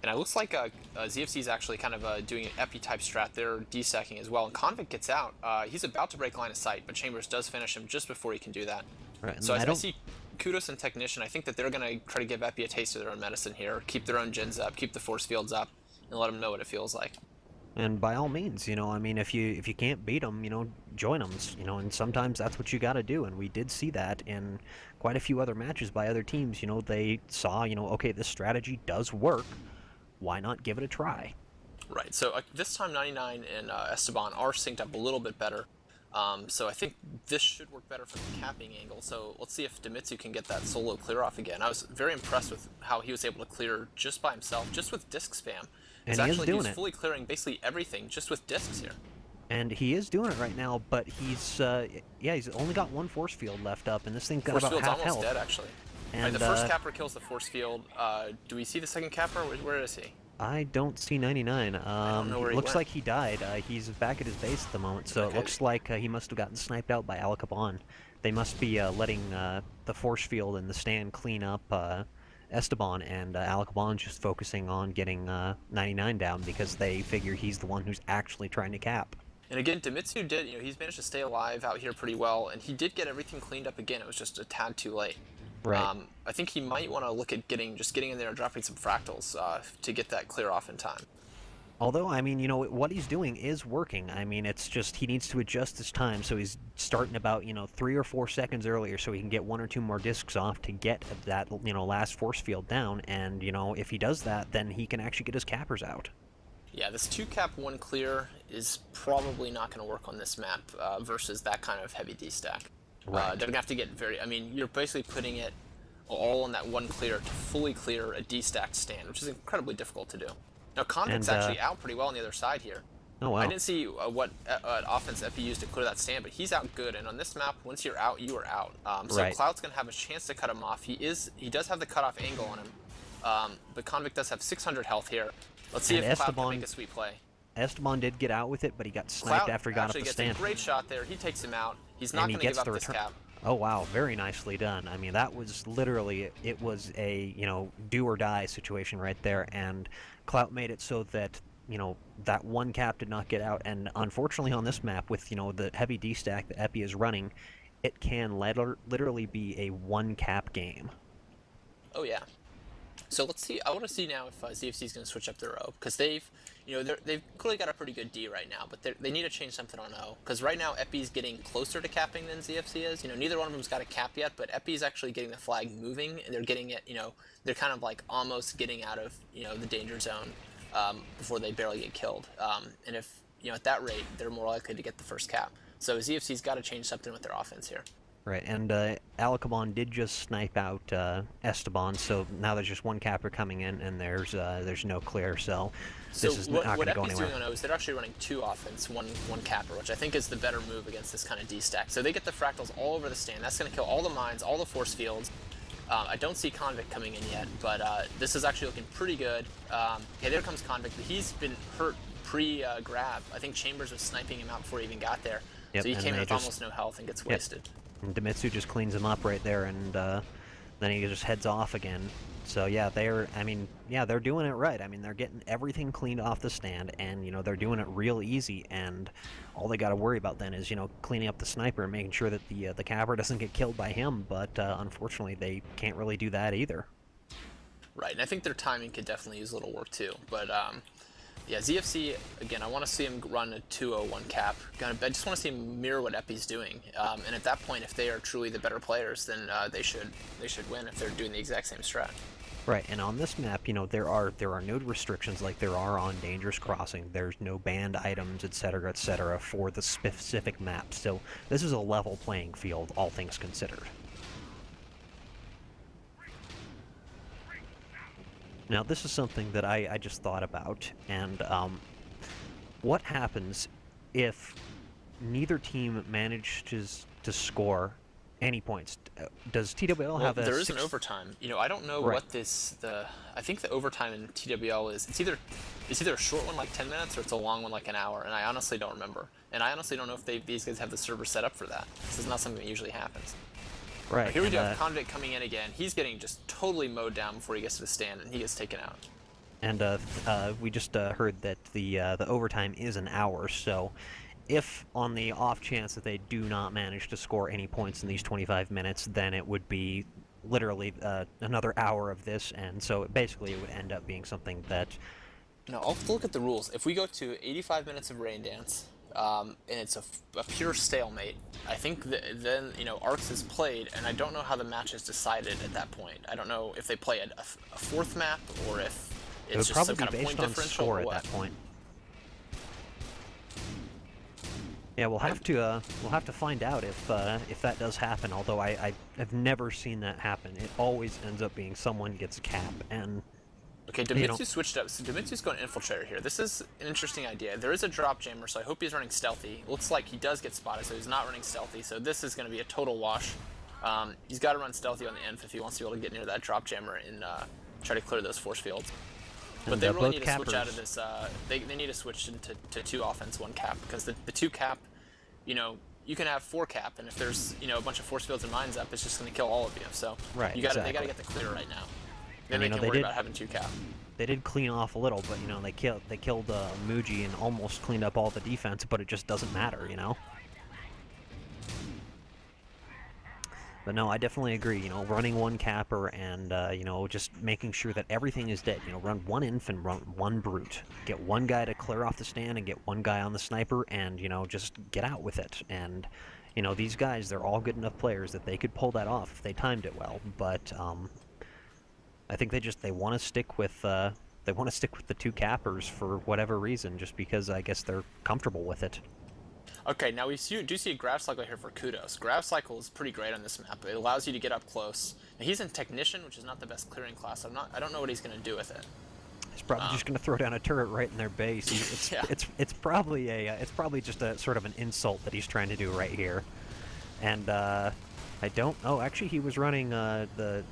And it looks like ZFC is actually kind of doing an epi-type strat. They're desacking as well. And Convict gets out. He's about to break line of sight, but Chambers does finish him just before he can do that. Right, and So I don't. see Kudos and Technician. I think that they're going to try to give Epi a taste of their own medicine here, keep their own gens up, keep the force fields up, and let them know what it feels like. And by all means, you know, I mean, if you can't beat them, you know, join them, you know, and sometimes that's what you got to do. And we did see that in quite a few other matches by other teams. You know, they saw, you know, okay, this strategy does work. Why not give it a try? Right. So this time 99 and Esteban are synced up a little bit better. So I think this should work better from the capping angle. So let's see if Demitsu can get that solo clear off again. I was very impressed with how he was able to clear just by himself, just with disc spam. And he is doing he's it. fully clearing basically everything just with discs here. And he is doing it right now, but he's he's only got one force field left up, and this thing's got Force about field's half almost health. dead, actually. And Right, the first capper kills the force field. Do we see the second capper? Where is he? I don't see 99. don't know where he Looks went. like he died. He's back at his base at the moment, so Okay. it looks like he must have gotten sniped out by Alacabon. They must be letting the force field and the stand clean up Esteban, and Alacabon's just focusing on getting 99 down because they figure he's the one who's actually trying to cap. And again, Demitsu did, he's managed to stay alive out here pretty well, and he did get everything cleaned up again. It was just a tad too late. Right. I think he might want to look at getting in there and dropping some fractals to get that clear off in time. Although, I mean, you know, what he's doing is working. I mean, it's just he needs to adjust his time, so he's starting about, 3 or 4 seconds earlier so he can get 1 or 2 more discs off to get that, last force field down. And, if he does that, then he can actually get his cappers out. Yeah, this 2 cap 1 clear is probably not going to work on this map versus that kind of heavy D-stack. Right. They're going to have to get you're basically putting it all on that 1 clear to fully clear a D-stacked stand, which is incredibly difficult to do. Now, Convict's actually out pretty well on the other side here. Oh, wow. I didn't see what offense Epi used to clear that stand, but he's out good. And on this map, once you're out, you are out. So Right. Cloud's going to have a chance to cut him off. He does have the cutoff angle on him, but Convict does have 600 health here. Let's see And if Cloud Esteban- can make a sweet play. Esteban did get out with it, but he got sniped Cloud after he got up actually the gets stand. a great shot there. He takes him out. He's not And he going to give gets up the this return. cap. Oh, wow. Very nicely done. I mean, that was literally, it was a, do or die situation right there. And Clout made it so that, that 1 cap did not get out. And unfortunately on this map with, the heavy D stack that Epi is running, it can literally be a 1 cap game. Oh yeah. So let's see. I want to see now if ZFC is going to switch up their O, because they've clearly got a pretty good D right now, but they need to change something on O, because right now Epi's getting closer to capping than ZFC is. Neither one of them's got a cap yet, but Epi's actually getting the flag moving, and they're getting it. They're kind of like almost getting out of the danger zone before they barely get killed. And if at that rate, they're more likely to get the first cap. So ZFC's got to change something with their offense here. Right, and Alacabon did just snipe out Esteban, so now there's just 1 capper coming in, and there's no clear, so this is not going to go What Epi's anywhere. doing on O is they're actually running 2 offense, one capper, which I think is the better move against this kind of D-stack. So they get the fractals all over the stand. That's going to kill all the mines, all the force fields. I don't see Convict coming in yet, but this is actually looking pretty good. Okay, there comes Convict. He's been hurt pre-grab. I think Chambers was sniping him out before he even got there. Yep, So he and came in they with just- almost no health and gets wasted. And Demitsu just cleans him up right there, and then he just heads off again. So yeah, they're doing it right. I mean, they're getting everything cleaned off the stand, and they're doing it real easy. And all they got to worry about then is cleaning up the sniper and making sure that the capper doesn't get killed by him. But unfortunately, they can't really do that either. Right, and I think their timing could definitely use a little work too. But yeah, ZFC, again, I want to see him run a 2-0-1 cap. I just want to see him mirror what Epi's doing. And at that point, if they are truly the better players, then they should win if they're doing the exact same strat. Right, and on this map, there are no restrictions like there are on Dangerous Crossing. There's no banned items, etc., for the specific map. So this is a level playing field, all things considered. Now, this is something that I just thought about, and what happens if neither team manages to score any points? Does TWL have a there is an overtime. I don't know Right. what I think the overtime in TWL is. It's either a short one like 10 minutes or it's a long one like an hour, and I honestly don't remember. And I honestly don't know if these guys have the server set up for that. This is not something that usually happens. Right. Here we do have Convict coming in again. He's getting just totally mowed down before he gets to the stand, and he gets taken out. And we just heard that the overtime is an hour, so if on the off chance that they do not manage to score any points in these 25 minutes, then it would be literally another hour of this, and so basically it would end up being something that... Now, I'll look at the rules. If we go to 85 minutes of Raindance, and it's a pure stalemate, I think then, Arcs is played, and I don't know how the match is decided at that point. I don't know if they play a fourth map, or if it's just some kind of point differential or what. At that point. Yeah, we'll have to find out if that does happen. Although I've never seen that happen. It always ends up being someone gets a cap, and okay, Dimitsu switched up. So Dimitsu's going Infiltrator here. This is an interesting idea. There is a drop jammer, so I hope he's running stealthy. Looks like he does get spotted, so he's not running stealthy. So this is going to be a total wash. He's got to run stealthy on the Enf if he wants to be able to get near that drop jammer and try to clear those force fields. But they really need to switch out of this. They need to switch into 2 offense, 1 cap, because the 2 cap, you can have 4 cap, and if there's a bunch of force fields and mines up, it's just going to kill all of you. So right, they got to get the clear right now. Then and, they can worry about having 2 cap. They did clean off a little, but they killed Muji and almost cleaned up all the defense, but it just doesn't matter, But no, I definitely agree. Running 1 capper and just making sure that everything is dead. Run 1 inf and run 1 brute. Get 1 guy to clear off the stand and get 1 guy on the sniper, and just get out with it. And these guys, they're all good enough players that they could pull that off if they timed it well. But I think they want to stick with the 2 cappers for whatever reason, just because I guess they're comfortable with it. Okay, now we do see a grab cycle here for Kudos. Grab cycle is pretty great on this map. It allows you to get up close. Now, he's in Technician, which is not the best clearing class. I don't know what he's going to do with it. He's probably just going to throw down a turret right in their base. It's probably just a sort of an insult that he's trying to do right here. And I don't. Oh, actually, he was running the.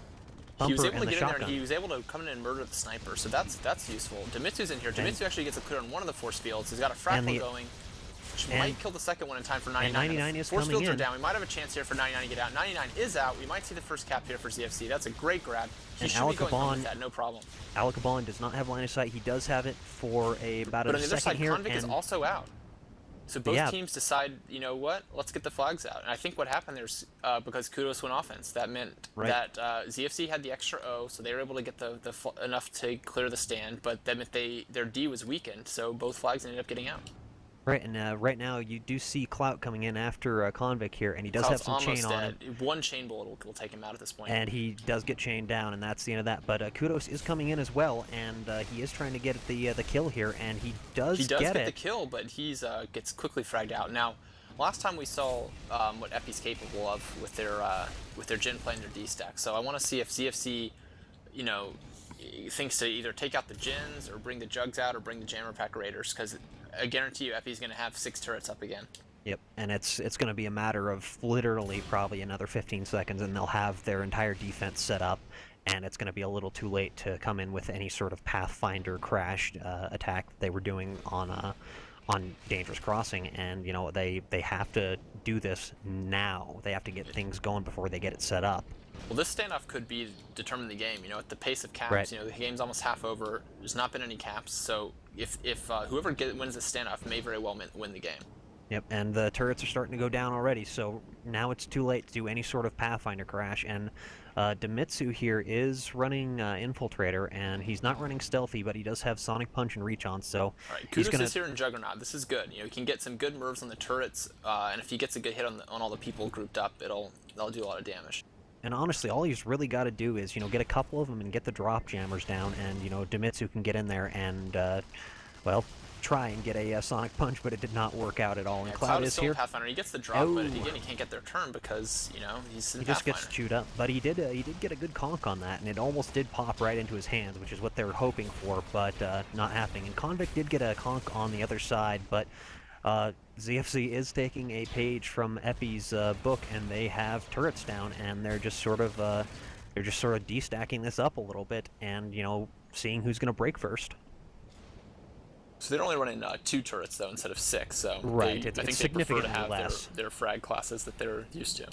He was able to get in there, and he was able to come in and murder the sniper. So that's useful. Dimitsu's in here. Dimitsu actually gets a clear on one of the force fields. He's got a fractal going. Which might kill the second one in time for 99. And 99 is force coming fields in. are down. We might have a chance here for 99 to get out. 99 is out. We might see the first cap here for ZFZ. That's a great grab. He should be going home with that, no problem. Alakabon does not have line of sight. He does have it for about a second here. But on the other side, Convict is also out. So both teams decide, what? Let's get the flags out. And I think what happened there's because Kudos went offense. That meant that ZFC had the extra O, so they were able to get the enough to clear the stand. But that meant their D was weakened, so both flags ended up getting out. Right, and right now you do see Clout coming in after Convict here, and he does have some chain on him. 1 chain bullet will take him out at this point. And he does get chained down, and that's the end of that. But Kudos is coming in as well, and he is trying to get the kill here, and he does get the kill, but he's gets quickly fragged out. Now, last time we saw what Epi's capable of with their Jin playing their D stack. So I want to see if ZFC, thinks to either take out the Jins or bring the Jugs out or bring the Jammer Pack Raiders, because I guarantee you Epi's going to have 6 turrets up again. Yep, and it's going to be a matter of literally probably another 15 seconds, and they'll have their entire defense set up, and it's going to be a little too late to come in with any sort of Pathfinder crash attack that they were doing on Dangerous Crossing, and they have to do this now. They have to get things going before they get it set up. Well, this standoff could determine the game. At the pace of caps, the game's almost half over. There's not been any caps, so if whoever wins the standoff may very well win the game. Yep, and the turrets are starting to go down already, so now it's too late to do any sort of Pathfinder crash, and Dimitsu here is running Infiltrator, and he's not running Stealthy, but he does have Sonic Punch and Reach on, so... Alright, Kudos is here in Juggernaut. This is good. He can get some good moves on the turrets, and if he gets a good hit on all the people grouped up, they'll do a lot of damage. And honestly, all he's really got to do is, get a couple of them and get the drop jammers down, and, Dimitsu can get in there and, well, try and get a Sonic Punch, but it did not work out at all. And Yeah, Cloud is still here. in Pathfinder. He gets the drop, but Oh. again, he can't get their turn because, you know, he's in He just Pathfinder. gets chewed up, but he did get a good conk on that, and it almost did pop right into his hands, which is what they were hoping for, but not happening. And Convict did get a conk on the other side, but ZFZ is taking a page from Epi's book, and they have turrets down, and they're just sort of destacking this up a little bit, and seeing who's going to break first. So they're only running 2 turrets though instead of 6. So Right, I think it's they prefer to significantly have less. their frag classes that they're used to.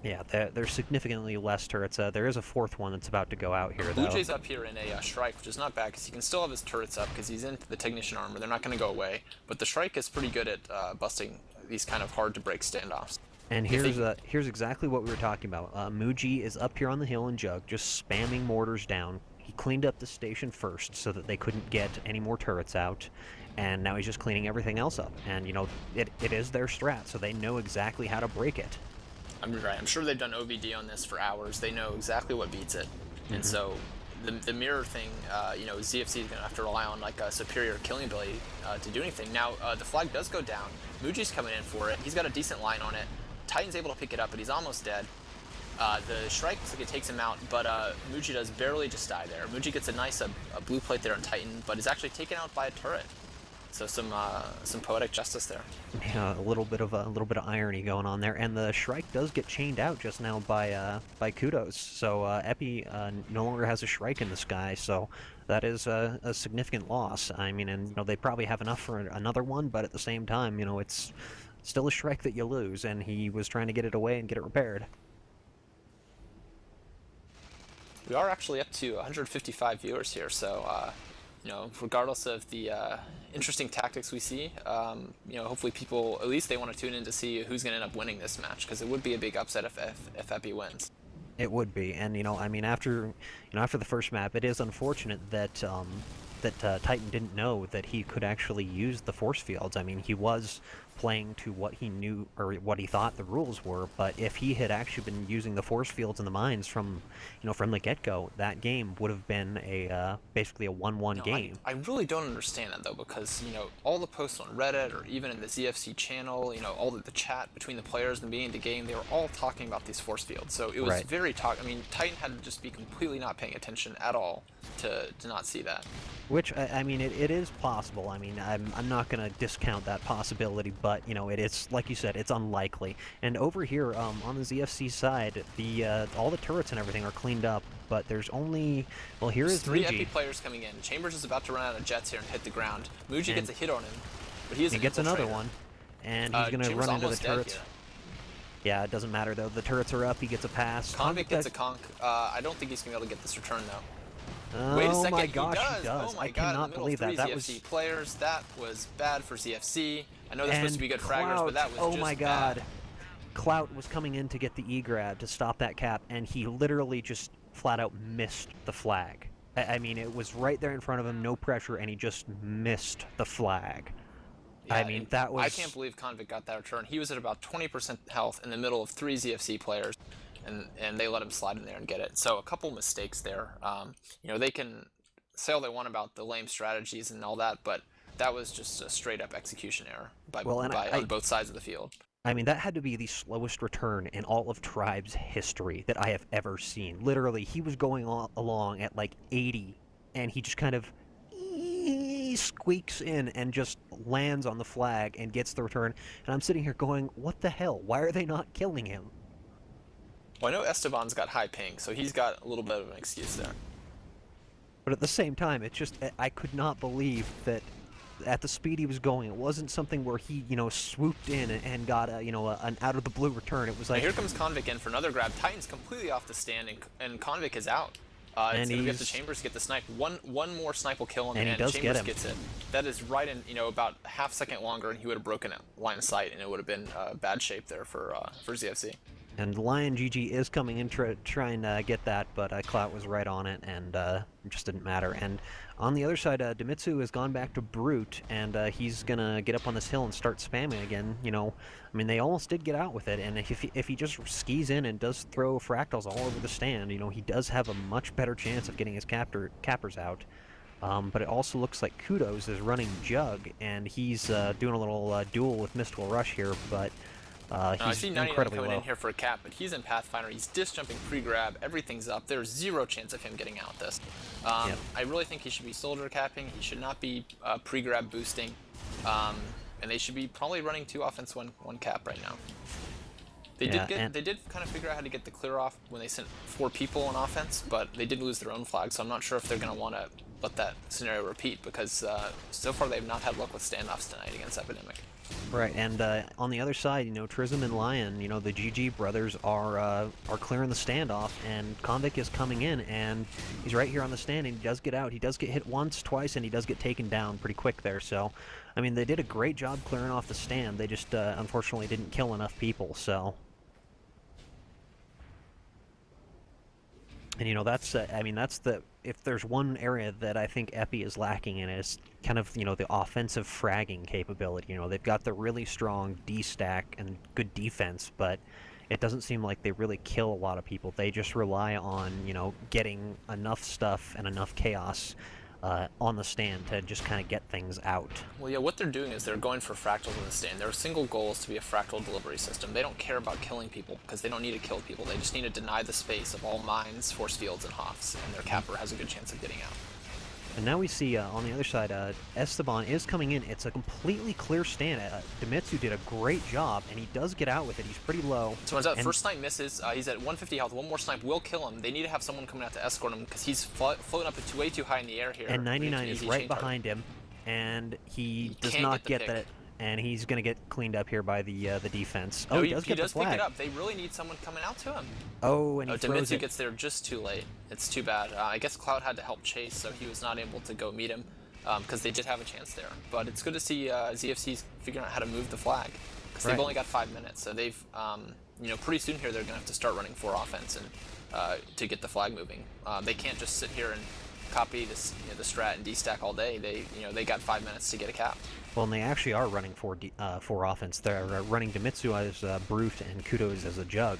Yeah, there's significantly less turrets. There is a 4th one that's about to go out here, Blue though. Jay's up here in a Shrike, which is not bad because he can still have his turrets up because he's in the Technician armor. They're not going to go away. But the Shrike is pretty good at busting these kind of hard to break standoffs. And here's exactly what we were talking about. Muji is up here on the hill in Jug, just spamming mortars down. He cleaned up the station first so that they couldn't get any more turrets out, and now he's just cleaning everything else up. And it is their strat, so they know exactly how to break it. I'm sure they've done OVD on this for hours. They know exactly what beats it. And so the mirror thing, ZFC is going to have to rely on like a superior killing ability to do anything. Now the flag does go down. Muji's coming in for it. He's got a decent line on it. Titan's able to pick it up, but he's almost dead. The Shrike looks like it takes him out, but Muji does barely just die there. Muji gets a nice a blue plate there on Titan, but is actually taken out by a turret. So some poetic justice there. Yeah, a little bit of irony going on there, and the Shrike does get chained out just now by Kudos. So Epi no longer has a Shrike in the sky, so that is a significant loss. I mean, and they probably have enough for another one, but at the same time, it's still a Shrike that you lose, and he was trying to get it away and get it repaired. We are actually up to 155 viewers here, so regardless of the interesting tactics we see, hopefully people, at least they want to tune in to see who's going to end up winning this match, because it would be a big upset if Epi wins. It would be, and after the first map, it is unfortunate that Titan didn't know that he could actually use the force fields. I mean, he was playing to what he knew or what he thought the rules were, but if he had actually been using the force fields and the mines from the get-go, that game would have been basically a 1-1 game. I really don't understand that though, because all the posts on Reddit or even in the ZFC channel, all the chat between the players in the beginning of the game, they were all talking about these force fields. So it was Right. very I mean, Titan had to just be completely not paying attention at all to not see that. Which, I mean, it is possible. I mean, I'm not going to discount that possibility, but, it is, like you said, it's unlikely. And over here, on the ZFC side, all the turrets and everything are cleaned up, but there's only, well, here is 3 Muji. Epi players coming in. Chambers is about to run out of jets here and hit the ground. Muji gets a hit on him, but he He gets another one, and he's going to Chambers run into the almost dead turrets. here. Yeah, it doesn't matter, though. The turrets are up, he gets a pass. Convict gets a conk. I don't think he's going to be able to get this return, though. Oh Wait a second, my gosh, he does. Oh my I God, cannot in the middle believe of 3 that. That ZFC was... players. That was bad for ZFC. I know they're supposed to be good fraggers, Clout, but that was oh just my God. bad. Clout was coming in to get the E-grab to stop that cap, and he literally just flat out missed the flag. I mean, it was right there in front of him, no pressure, and he just missed the flag. Yeah, I mean, that was... I can't believe Convict got that return. He was at about 20% health in the middle of 3 ZFC players, and they let him slide in there and get it. So a couple mistakes there. They can say all they want about the lame strategies and all that, but that was just a straight-up execution error on both sides of the field. I mean, that had to be the slowest return in all of Tribe's history that I have ever seen. Literally, he was going along at like 80, and he just kind of squeaks in and just lands on the flag and gets the return. And I'm sitting here going, what the hell? Why are they not killing him? Well, I know Esteban's got high ping, so he's got a little bit of an excuse there. But at the same time, it's just, I could not believe that at the speed he was going, it wasn't something where he, swooped in and got an out-of-the-blue return. It was like... Now here comes Convict in for another grab. Titan's completely off the stand, and Convict is out. It's going to get the Chambers to get the snipe. One more snipe will kill him, and Chambers gets it. That is right in, about half second longer, and he would have broken it line of sight, and it would have been bad shape there for ZFC. And Lion GG is coming in trying to get that, but Clout was right on it, and it just didn't matter. And on the other side, Demitsu has gone back to Brute, and he's going to get up on this hill and start spamming again. I mean, they almost did get out with it, and if he just skis in and does throw fractals all over the stand, he does have a much better chance of getting his cappers out. But it also looks like Kudos is running Jug, and he's doing a little duel with Mystical Rush here, but I he's see 99 incredibly coming low. in here for a cap, but he's in Pathfinder. He's disc jumping pre-grab. Everything's up. There's zero chance of him getting out this. Yep. I really think he should be soldier capping. He should not be pre-grab boosting. And they should be probably running 2 offense, 1 cap right now. They did kind of figure out how to get the clear off when they sent 4 people on offense, but they did lose their own flag, so I'm not sure if they're going to want to let that scenario repeat, because so far they've not had luck with standoffs tonight against ePidemic. Right, and on the other side, Trism and Lion, the GG brothers are clearing the standoff, and Convict is coming in, and he's right here on the stand, and he does get out. He does get hit once, twice, and he does get taken down pretty quick there. So, I mean, they did a great job clearing off the stand. They just unfortunately didn't kill enough people. So, and that's if there's one area that I think Epi is lacking in, is kind of the offensive fragging capability. They've got the really strong D stack and good defense, but it doesn't seem like they really kill a lot of people. They just rely on getting enough stuff and enough chaos on the stand to just kind of get things out. Well, yeah, what they're doing is they're going for fractals in the stand. Their single goal is to be a fractal delivery system. They don't care about killing people, because they don't need to kill people. They just need to deny the space of all mines, force fields, and Hoffs, and their capper has a good chance of getting out. And now we see on the other side, Esteban is coming in. It's a completely clear stand. Demitsu did a great job, and he does get out with it. He's pretty low. So turns out first snipe misses. He's at 150 health. One more snipe will kill him. They need to have someone coming out to escort him, because he's floating up way too high in the air here. And 99 is right behind him, and he does not get that. And he's going to get cleaned up here by the defense. No, he does get the flag. Pick it up. They really need someone coming out to him. Oh, and he throws Demitsu it. gets there just too late. It's too bad. I guess Cloud had to help chase, so he was not able to go meet him, because they did have a chance there. But it's good to see ZFC's figuring out how to move the flag, because they've only got 5 minutes. So they've, pretty soon here they're going to have to start running 4 offense and to get the flag moving. They can't just sit here and copy this, the strat and D-stack all day. They got 5 minutes to get a cap. Well, and they actually are running 4 offense. They're running Demitsu as Brute and Kudos as a Jug.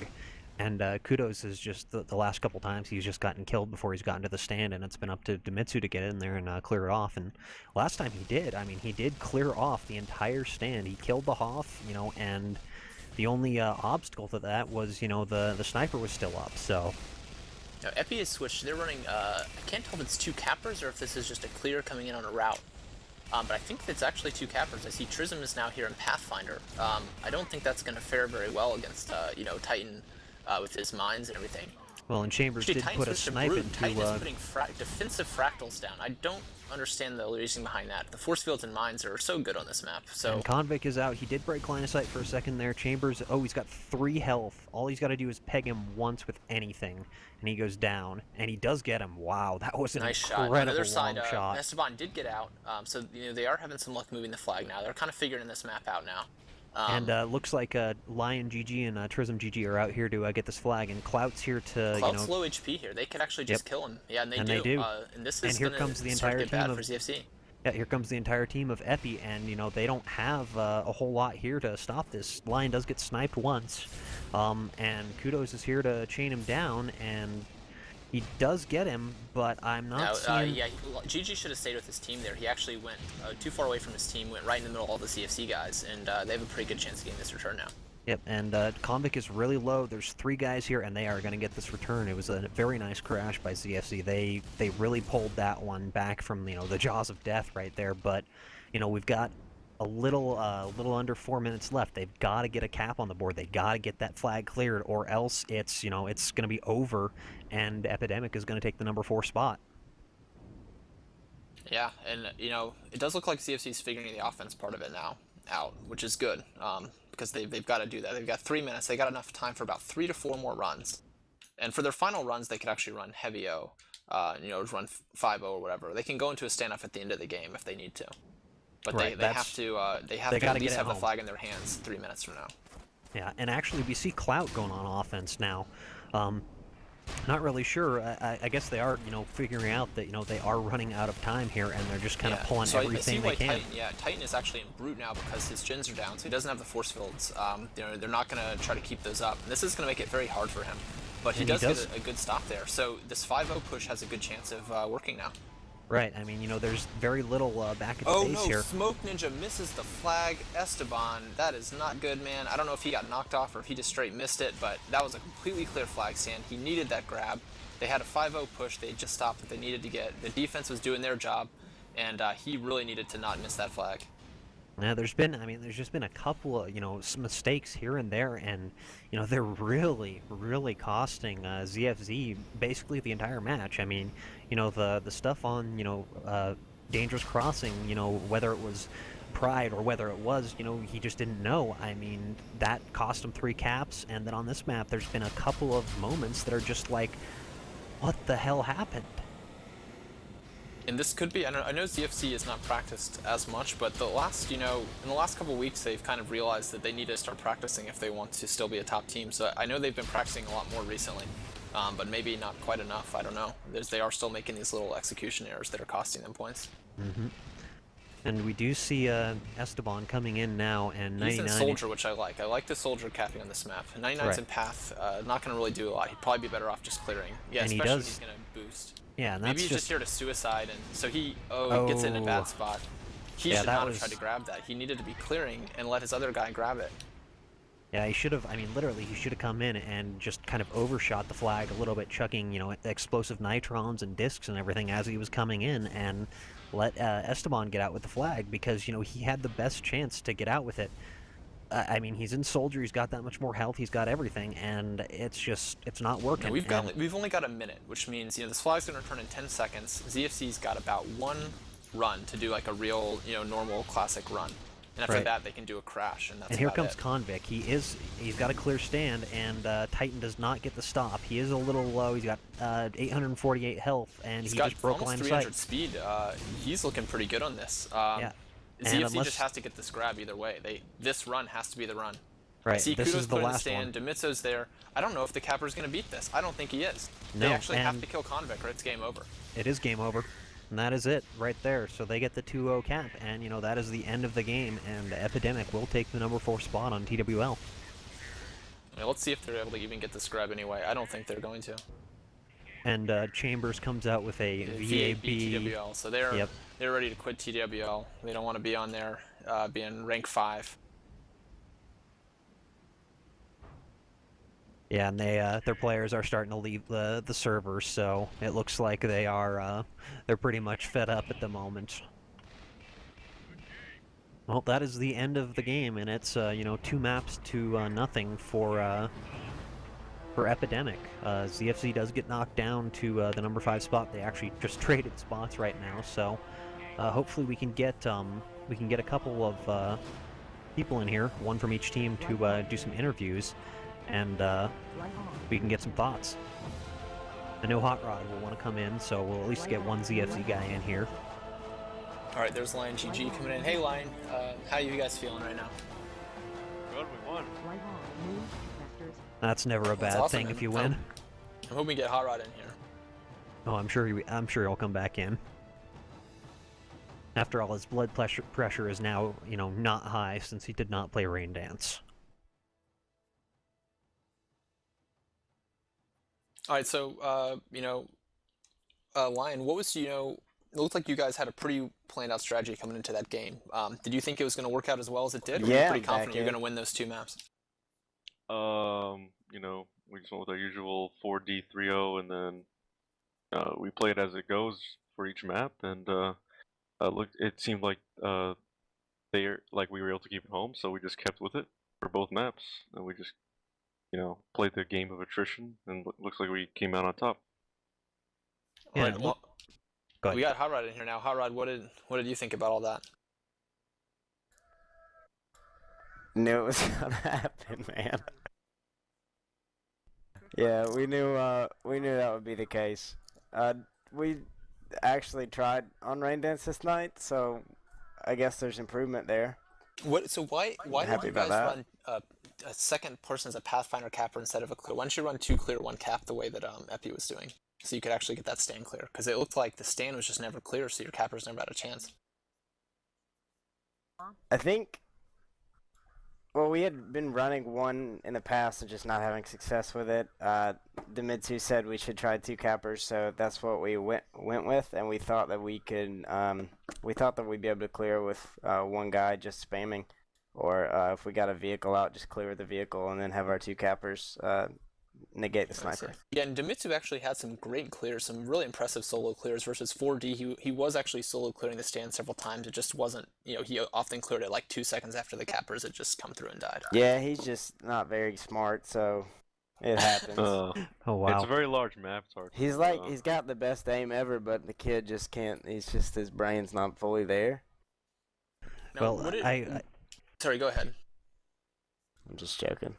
And Kudos is just the last couple times he's just gotten killed before he's gotten to the stand, and it's been up to Demitsu to get in there and clear it off. And last time he did. I mean, he did clear off the entire stand. He killed the Hoff, and the only obstacle to that was, the sniper was still up. So. Now, Epi has switched. They're running, I can't tell if it's 2 cappers or if this is just a clear coming in on a route. But I think it's actually 2 cappers. I see Trism is now here in Pathfinder. I don't think that's going to fare very well against, Titan with his mines and everything. Well, and Chambers did put a snipe into... Titan is putting defensive fractals down. I don't understand the reasoning behind that. The force fields and mines are so good on this map. So and Convict is out. He did break line of sight for a second there. Chambers, he's got 3 health. All he's got to do is peg him once with anything, and he goes down. And he does get him. Wow, that was an nice incredible shot. On the other side, shot. Esteban did get out. So they are having some luck moving the flag now. They're kind of figuring this map out now. And looks like Lion GG and Trism GG are out here to get this flag, and Clout's here to Clout's low HP here. They could actually just kill him. Yeah, and they do. And this is here comes the entire team bad for ZFC. Yeah, here comes the entire team of Epi, and they don't have a whole lot here to stop this. Lion does get sniped once, and Kudos is here to chain him down, and he does get him, but I'm not seeing... yeah, GG should have stayed with his team there. He actually went too far away from his team, went right in the middle of all the CFC guys, and they have a pretty good chance of getting this return now. Yep, and Convict is really low. There's 3 guys here, and they are going to get this return. It was a very nice crash by ZFC. They really pulled that one back from the jaws of death right there. But we've got a little under 4 minutes left. They've got to get a cap on the board. They got to get that flag cleared, or else it's it's going to be over, and ePidemic is going to take the number 4 spot. Yeah, and it does look like CFC's figuring the offense part of it now out, which is good. Because they've got to do that. They've got 3 minutes. They got enough time for about 3 to 4 more runs. And for their final runs, they could actually run heavy O, run 5-0 or whatever. They can go into a standoff at the end of the game if they need to. But right, they have to at least have the flag in their hands 3 minutes from now. Yeah, and actually we see Clout going on offense now. Not really sure. I guess they are, figuring out that, they are running out of time here, and they're just kind of pulling everything they can. Titan is actually in Brute now because his gens are down, so he doesn't have the force fields. They're not going to try to keep those up. And this is going to make it very hard for him. But he does get a good stop there. So this 5-0 push has a good chance of working now. Right. I mean, there's very little back at the Oh base no, here. Smoke Ninja misses the flag. Esteban, that is not good, man. I don't know if he got knocked off or if he just straight missed it, but that was a completely clear flag stand. He needed that grab. They had a 5-0 push. They just stopped what they needed to get. The defense was doing their job, and he really needed to not miss that flag. Now, there's just been a couple of, some mistakes here and there, and, they're really, really costing ZFZ basically the entire match. I mean, the stuff on, Dangerous Crossing, whether it was Pride or whether it was, he just didn't know. I mean, that cost him 3 caps, and then on this map, there's been a couple of moments that are just like, what the hell happened? And this could be, I know ZFC is not practiced as much, but in the last couple of weeks, they've kind of realized that they need to start practicing if they want to still be a top team. So I know they've been practicing a lot more recently, but maybe not quite enough. I don't know. They are still making these little execution errors that are costing them points. Mm-hmm. And we do see Esteban coming in now, and 99. He's in Soldier, which I like. I like the Soldier capping on this map. 99's in Path, not going to really do a lot. He'd probably be better off just clearing. Yeah, and especially if he's going to boost. Yeah, and that's maybe he's just here to suicide, and so he gets in a bad spot. He should not have tried to grab that. He needed to be clearing and let his other guy grab it. Yeah, he should have. I mean, literally, he should have come in and just kind of overshot the flag a little bit, chucking explosive nitrons and discs and everything as he was coming in, and let Esteban get out with the flag because he had the best chance to get out with it. I mean, he's in Soldier, he's got that much more health, he's got everything, and it's not working. Yeah, we've only got a minute, which means this flag's going to return in 10 seconds. ZFC's got about 1 run to do like a real, normal classic run, and after that they can do a crash, and that's. And here comes Convic. He's got a clear stand, and Titan does not get the stop. He is a little low. He's got 848 health, and he just broke line of sight. He's got 300 speed. He's looking pretty good on this. Yeah. ZFC just has to get this grab either way. This run has to be the run. Right. I see this Kudos is the put in the last stand. one. Demitzo's there. I don't know if the capper's going to beat this. I don't think he is. No, they actually have to kill Convic or it's game over. It is game over. And that is it right there. So they get the 2-0 cap, and that is the end of the game, and ePidemic will take the number 4 spot on TWL. Let's see if they're able to even get this grab anyway. I don't think they're going to. And Chambers comes out with a VAB TWL, so they're ready to quit TWL. They don't want to be on there being rank 5. Yeah, and their players are starting to leave the server, so it looks like they're pretty much fed up at the moment. Well, that is the end of the game, and it's 2 maps to nothing for ePidemic. ZFZ does get knocked down to the number 5 spot. They actually just traded spots right now, so hopefully we can get a couple of people in here, one from each team, to do some interviews, and we can get some thoughts. I know Hot Rod will want to come in, so we'll at least get one ZFZ guy in here. All right, there's Lion GG coming in. Hey Lion, how are you guys feeling right now? Good, we won. That's never a bad awesome, thing man. if you win. I'm hoping we get Hot Rod in here. Oh, I'm sure he'll come back in. After all, his blood pressure is now, not high since he did not play Raindance. All right, so Lion, what was it looked like you guys had a pretty planned out strategy coming into that game. Did you think it was going to work out as well as it did? Or were you pretty confident you're going to win those 2 maps? We just went with our usual 4D3-0, and then we played as it goes for each map, and it seemed like we were able to keep it home, so we just kept with it for both maps, and we just played the game of attrition, and looks like we came out on top. Yeah, all right, well, we got Hot Rod in here now. Hot Rod, what did you think about all that? Knew it was gonna happen, man. Yeah, we knew that would be the case. We actually tried on Raindance this night, so I guess there's improvement there. So why did you guys run a second person as a Pathfinder capper instead of a clear? Why don't you run 2 clear, 1 cap the way that Epi was doing, so you could actually get that stand clear? Because it looked like the stand was just never clear, so your cappers never had a chance. I think Well, we had been running one in the past and just not having success with it. Demitsu said we should try two cappers, so that's what we went with, and we thought that we could. We thought that we'd be able to clear with one guy just spamming, or if we got a vehicle out, just clear the vehicle and then have our two cappers negate the sniper. Yeah, and Demitsu actually had some great clears, some really impressive solo clears versus 4D. He was actually solo clearing the stand several times. It just wasn't, he often cleared it like 2 seconds after the cappers had just come through and died. Yeah, he's just not very smart, so it happens. Oh wow! It's a very large map. It's hard. He's like he's got the best aim ever, but the kid just can't. He's just his brain's not fully there. Now, Well, sorry, go ahead. I'm just joking.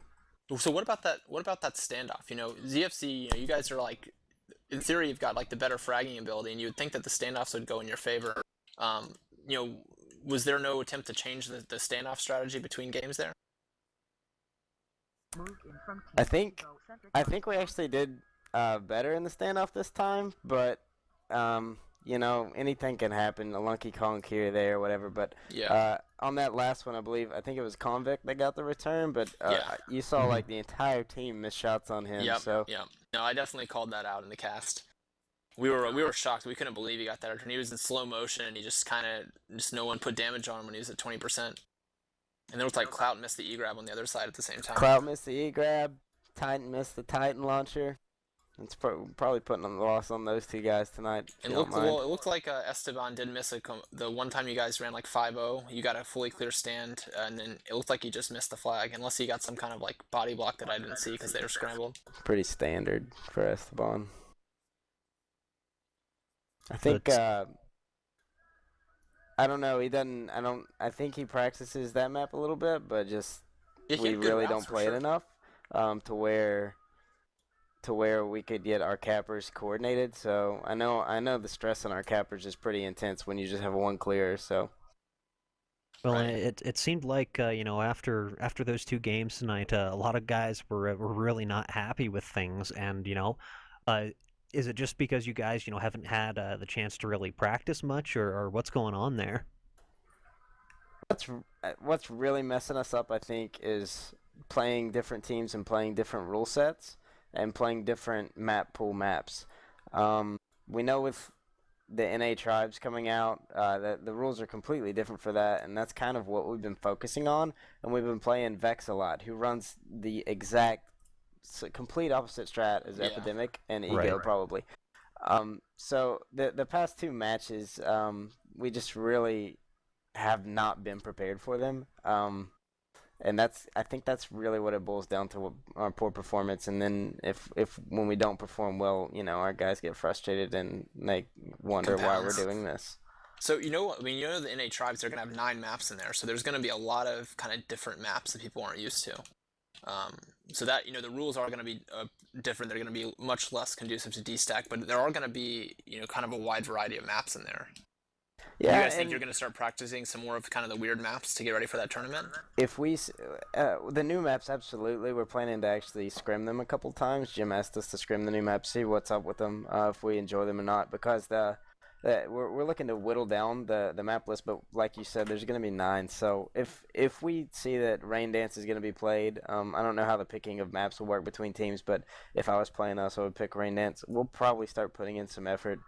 So what about that? What about that standoff? ZFC. You guys are like, in theory, you've got like the better fragging ability, and you would think that the standoffs would go in your favor. Was there no attempt to change the standoff strategy between games there? I think we actually did better in the standoff this time, but anything can happen. A lunky conk here, there, whatever. But Yeah. on that last one, I think it was Convict that got the return, but Yeah. you saw like the entire team miss shots on him. Yep. So Yep. No, I definitely called that out in the cast. We were shocked. We couldn't believe he got that return. He was in slow motion, and he just no one put damage on him when he was at 20%. And then it was like Clout missed the E-grab on the other side at the same time. Clout missed the E-grab, Titan missed the Titan launcher. It's probably putting on the loss on those two guys tonight. It looked like Esteban did miss the one time you guys ran like 5-0. You got a fully clear stand, and then it looked like he just missed the flag, unless he got some kind of like body block that I didn't see because they were scrambled. Pretty standard for Esteban. I think I don't know. He doesn't. I think he practices that map a little bit, but just we really don't play it enough to where we could get our cappers coordinated. So I know the stress on our cappers is pretty intense when you just have one clear. So. Well, it seemed like after those two games tonight, a lot of guys were really not happy with things, and is it just because you guys haven't had the chance to really practice much, or what's going on there? What's really messing us up, I think, is playing different teams and playing different rule sets and playing different map pool maps. We know with the NA tribes coming out, that the rules are completely different for that, and that's kind of what we've been focusing on. And we've been playing Vex a lot, who runs the exact complete opposite strat as Epidemic and Ego probably. So the past two matches, we just really have not been prepared for them. And I think that's really what it boils down to, our poor performance. And then if when we don't perform well, our guys get frustrated and they wonder why we're doing this. So the NA tribes, they're gonna have 9 maps in there, so there's gonna be a lot of kind of different maps that people aren't used to. So that the rules are gonna be different. They're gonna be much less conducive to D-stack, but there are gonna be kind of a wide variety of maps in there. Yeah, you guys think you're going to start practicing some more of kind of the weird maps to get ready for that tournament? If we, the new maps, absolutely. We're planning to actually scrim them a couple times. Jim asked us to scrim the new maps, see what's up with them, if we enjoy them or not, because we're looking to whittle down the map list. But like you said, there's going to be 9. So if we see that Raindance is going to be played, I don't know how the picking of maps will work between teams, but if I was playing us, I would pick Raindance. We'll probably start putting in some effort.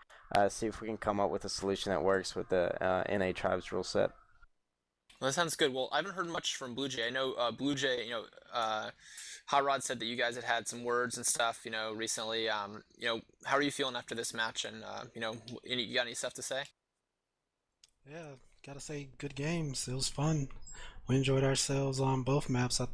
See if we can come up with a solution that works with the NA Tribes rule set. Well, that sounds good. Well, I haven't heard much from Blue Jay. I know Blue Jay, Hot Rod said that you guys had some words and stuff, recently. How are you feeling after this match? And, you got any stuff to say? Yeah, gotta say, good games. It was fun. We enjoyed ourselves on both maps. I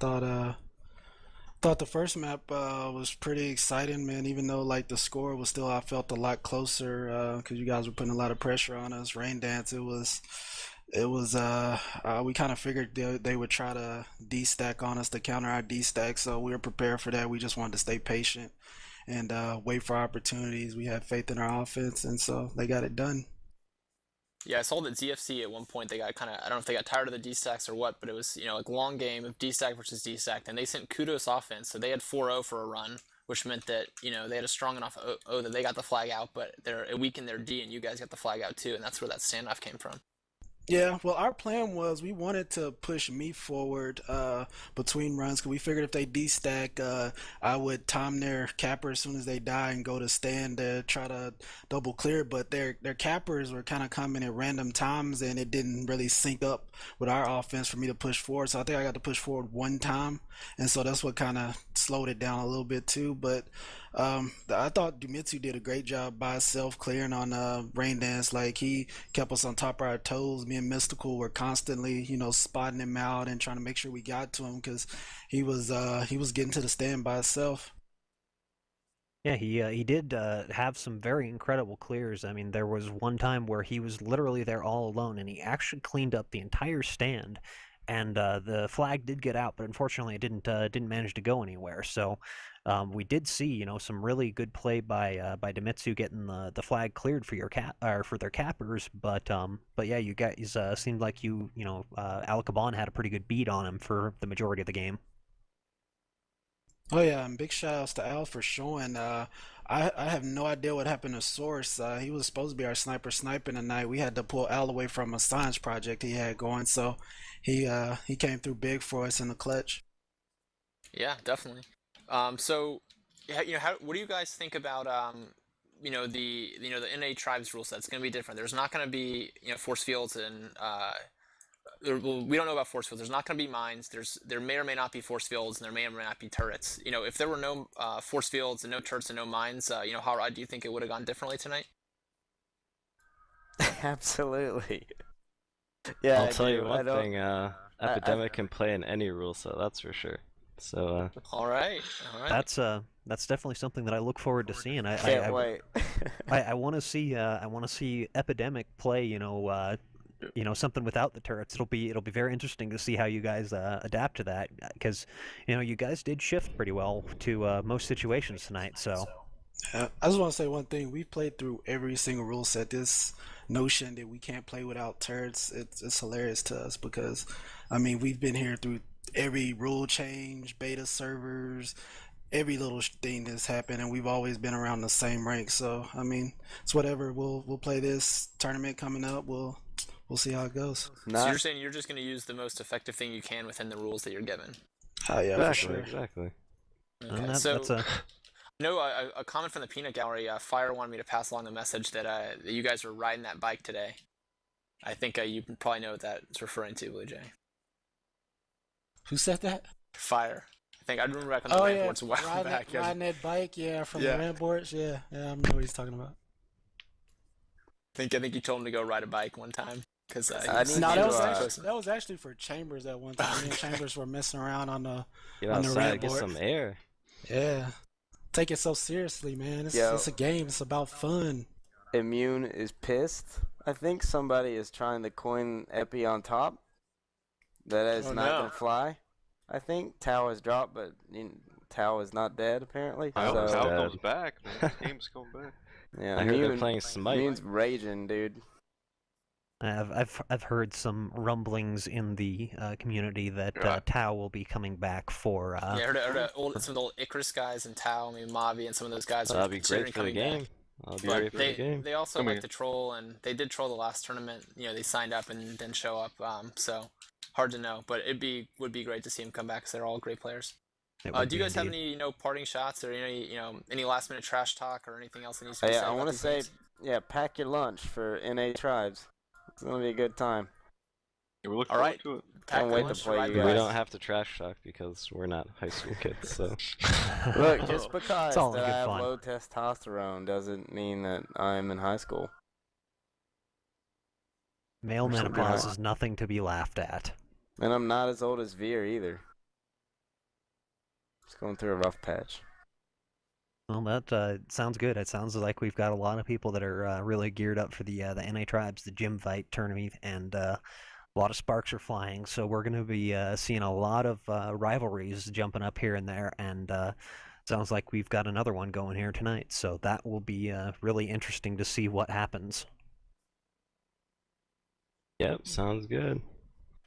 thought the first map was pretty exciting, man. Even though like the score was still, I felt a lot closer because you guys were putting a lot of pressure on us. Raindance, we kind of figured they would try to D-stack on us to counter our D-stack, so we were prepared for that. We just wanted to stay patient and wait for opportunities. We had faith in our offense, and so they got it done. Yeah, I saw that ZFC at one point, they got kind of, I don't know if they got tired of the D-stacks or what, but it was, like long game of D-stack versus D-stack, and they sent Kudos offense, so they had 4-0 for a run, which meant that, they had a strong enough O that they got the flag out, but they're weak in their D, and you guys got the flag out too, and that's where that standoff came from. Yeah, well, our plan was we wanted to push me forward between runs because we figured if they destack, I would time their capper as soon as they die and go to stand to try to double clear. But their cappers were kind of coming at random times, and it didn't really sync up with our offense for me to push forward. So I think I got to push forward one time, and so that's what kind of slowed it down a little bit too. But I thought Dumitsu did a great job by himself clearing on Raindance. Like he kept us on top of our toes. Me and Mystical were constantly, spotting him out and trying to make sure we got to him because he was getting to the stand by himself. Yeah, he did have some very incredible clears. I mean, there was one time where he was literally there all alone, and he actually cleaned up the entire stand. And the flag did get out, but unfortunately, it didn't manage to go anywhere. So we did see, some really good play by Demitsu getting the flag cleared for your cap or for their cappers. But yeah, you guys seemed like Alakabon had a pretty good beat on him for the majority of the game. Oh yeah, and big shout outs to Al for showing. I have no idea what happened to Source. He was supposed to be our sniper sniping tonight. We had to pull Al away from a science project he had going, so he came through big for us in the clutch. Yeah, definitely. So, what do you guys think about the NA tribes rule set? It's going to be different. There's not going to be force fields and we don't know about force fields. There's not going to be mines. There may or may not be force fields, and there may or may not be turrets. If there were no force fields and no turrets and no mines, how do you think it would have gone differently tonight? Absolutely. Yeah, I'll I tell you do. one thing, Epidemic can play in any rule set, that's for sure. So, All right. That's definitely something that I look forward to seeing. can't wait. I want to see Epidemic play. Something without the turrets. It'll be very interesting to see how you guys adapt to that because you guys did shift pretty well to most situations tonight. So I just want to say one thing. We've played through every single rule set. This notion that we can't play without turrets, it's hilarious to us because, I mean, we've been here through every rule change, beta servers, every little thing that's happened, and we've always been around the same rank. So, I mean, it's whatever. We'll play this tournament coming up. We'll see how it goes. So you're saying you're just going to use the most effective thing you can within the rules that you're given? Oh yeah, exactly, for sure. exactly. Okay. A comment from the Peanut Gallery. Fire wanted me to pass along the message that you guys were riding that bike today. I think you probably know what that's referring to, Blue Jay. Who said that? Fire. I think I remember back on the ramboards a while back. Riding that bike, from the ramboards, yeah, I know what he's talking about. I think you told him to go ride a bike one time because that was actually for Chambers at one time. Me and Chambers were messing around on the Get outside, get some air. Yeah, take it so seriously, man. It's a game. It's about fun. Immune is pissed. I think somebody is trying to coin Epi on top. That is not gonna fly. I think Tao has dropped, but Tao is not dead apparently. I hope Tao comes back, man. This game's coming back. Yeah, I heard they're playing Smite. Immune's raging, dude. I've heard some rumblings in the community that Tao will be coming back for. I heard some of the old Icarus guys and Tao, maybe Mavi, and some of those guys. That'll be great for the game. They also like to troll, and they did troll the last tournament. They signed up and didn't show up. So hard to know, but would be great to see them come back because they're all great players. Do you guys have any parting shots or any last minute trash talk or anything else that needs to be said? I want to say, pack your lunch for NA Tribes. It's gonna be a good time. Yeah, we look forward to it. Can't wait to play you guys. We don't have to trash talk because we're not high school kids. So look, just because I have low testosterone doesn't mean that I'm in high school. Male menopause is nothing to be laughed at. And I'm not as old as Veer either. Just going through a rough patch. Well, that sounds good. It sounds like we've got a lot of people that are really geared up for the NA Tribes, the Gym Fight tournament, and a lot of sparks are flying. So we're going to be seeing a lot of rivalries jumping up here and there, and sounds like we've got another one going here tonight. So that will be really interesting to see what happens. Yep, sounds good.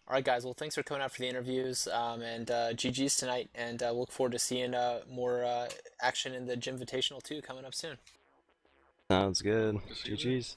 All right, guys. Well, thanks for coming out for the interviews, and GG's tonight, and look forward to seeing more action in the Gym Invitational 2 coming up soon. Sounds good. GG's.